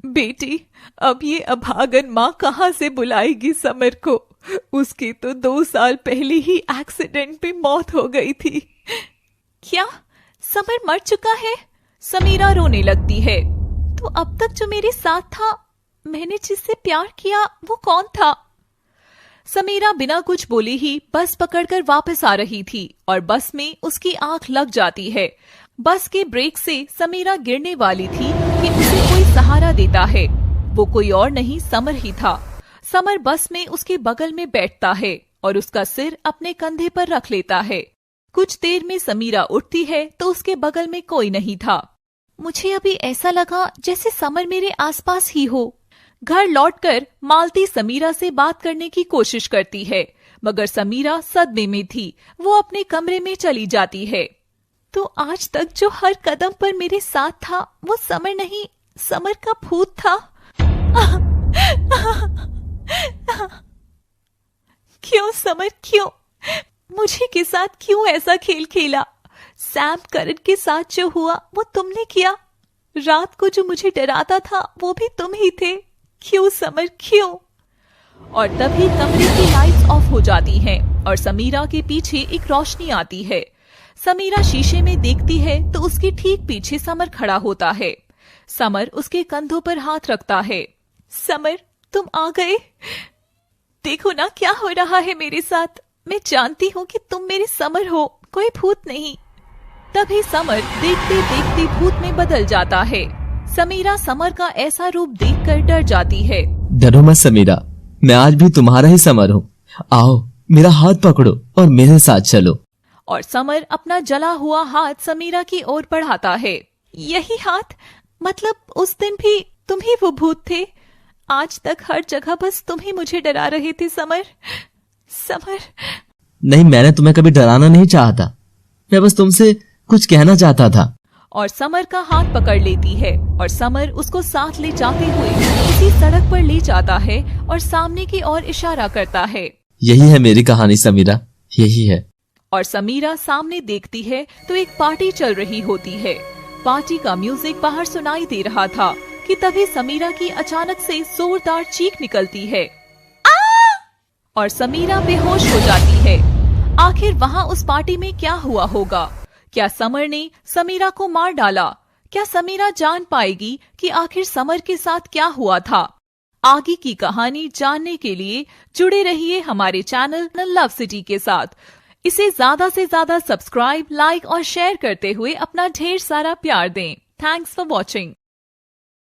बेटी, अब ये अभागन माँ कहाँ से बुलाएगी समर को? उसकी तो 2 साल पहले ही एक्सीडेंट में मौत हो गई थी। क्या समर मर चुका है? समीरा रोने लगती है। तो अब तक जो मेरे साथ था, मैंने जिससे प्यार किया, वो कौन था? समीरा बिना कुछ बोले ही बस पकड़कर वापस आ रही थी और बस में उसकी आंख लग जाती है। बस के ब्रेक से समीरा गिरने वाली थी कि उसे कोई सहारा देता है। वो कोई और नहीं, समर ही था। समर बस में उसके बगल में बैठता है और उसका सिर अपने कंधे पर रख लेता है। कुछ देर में समीरा उठती है तो उसके बगल में कोई नहीं था। मुझे अभी ऐसा लगा जैसे समर मेरे आसपास ही हो। घर लौटकर मालती समीरा से बात करने की कोशिश करती है, मगर समीरा सदमे में थी। वो अपने कमरे में चली जाती है। तो आज तक जो हर कदम पर मेरे साथ था, वो समर नहीं, समर का भूत था। क्यों समर, क्यों मुझे के साथ क्यों ऐसा खेल खेला? सैम करन के साथ जो हुआ वो तुमने किया। रात को जो मुझे डराता था वो भी तुम ही थे। क्यों समर, क्यों? और तभी कमरे की लाइट्स ऑफ हो जाती हैं और समीरा के पीछे एक रोशनी आती है। समीरा शीशे में देखती है तो उसके ठीक पीछे समर खड़ा होता है। समर उसके कंधों पर हाथ रखता है। समर, तुम आ गए। देखो ना क्या हो रहा है मेरे साथ। मैं जानती हूँ कि तुम मेरे समर हो, कोई भूत नहीं। तभी समर देखते देखते भूत में बदल जाता है। समीरा समर का ऐसा रूप देखकर डर जाती है। डरो मत समीरा, मैं आज भी तुम्हारा ही समर हूँ। आओ मेरा हाथ पकड़ो और मेरे साथ चलो। और समर अपना जला हुआ हाथ समीरा की ओर बढ़ाता है। यही हाथ? मतलब उस दिन भी तुम ही वो भूत थे? आज तक हर जगह बस तुम ही मुझे डरा रहे थे समर। समर नहीं, मैंने तुम्हें कभी डराना नहीं चाहता। मैं बस तुमसे कुछ कहना चाहता था। और समर का हाथ पकड़ लेती है और समर उसको साथ ले जाते हुए उसी सड़क पर ले जाता है और सामने की ओर इशारा करता है। यही है मेरी कहानी समीरा, यही है। और समीरा सामने देखती है तो एक पार्टी चल रही होती है। पार्टी का म्यूजिक बाहर सुनाई दे रहा था कि तभी समीरा की अचानक से जोरदार चीख निकलती है और समीरा बेहोश हो जाती है। आखिर वहाँ उस पार्टी में क्या हुआ होगा? क्या समर ने समीरा को मार डाला? क्या समीरा जान पाएगी कि आखिर समर के साथ क्या हुआ था? आगे की कहानी जानने के लिए जुड़े रहिए हमारे चैनल लव सिटी के साथ। इसे ज्यादा से ज्यादा सब्सक्राइब, लाइक और शेयर करते हुए अपना ढेर सारा प्यार दें। Thanks for watching.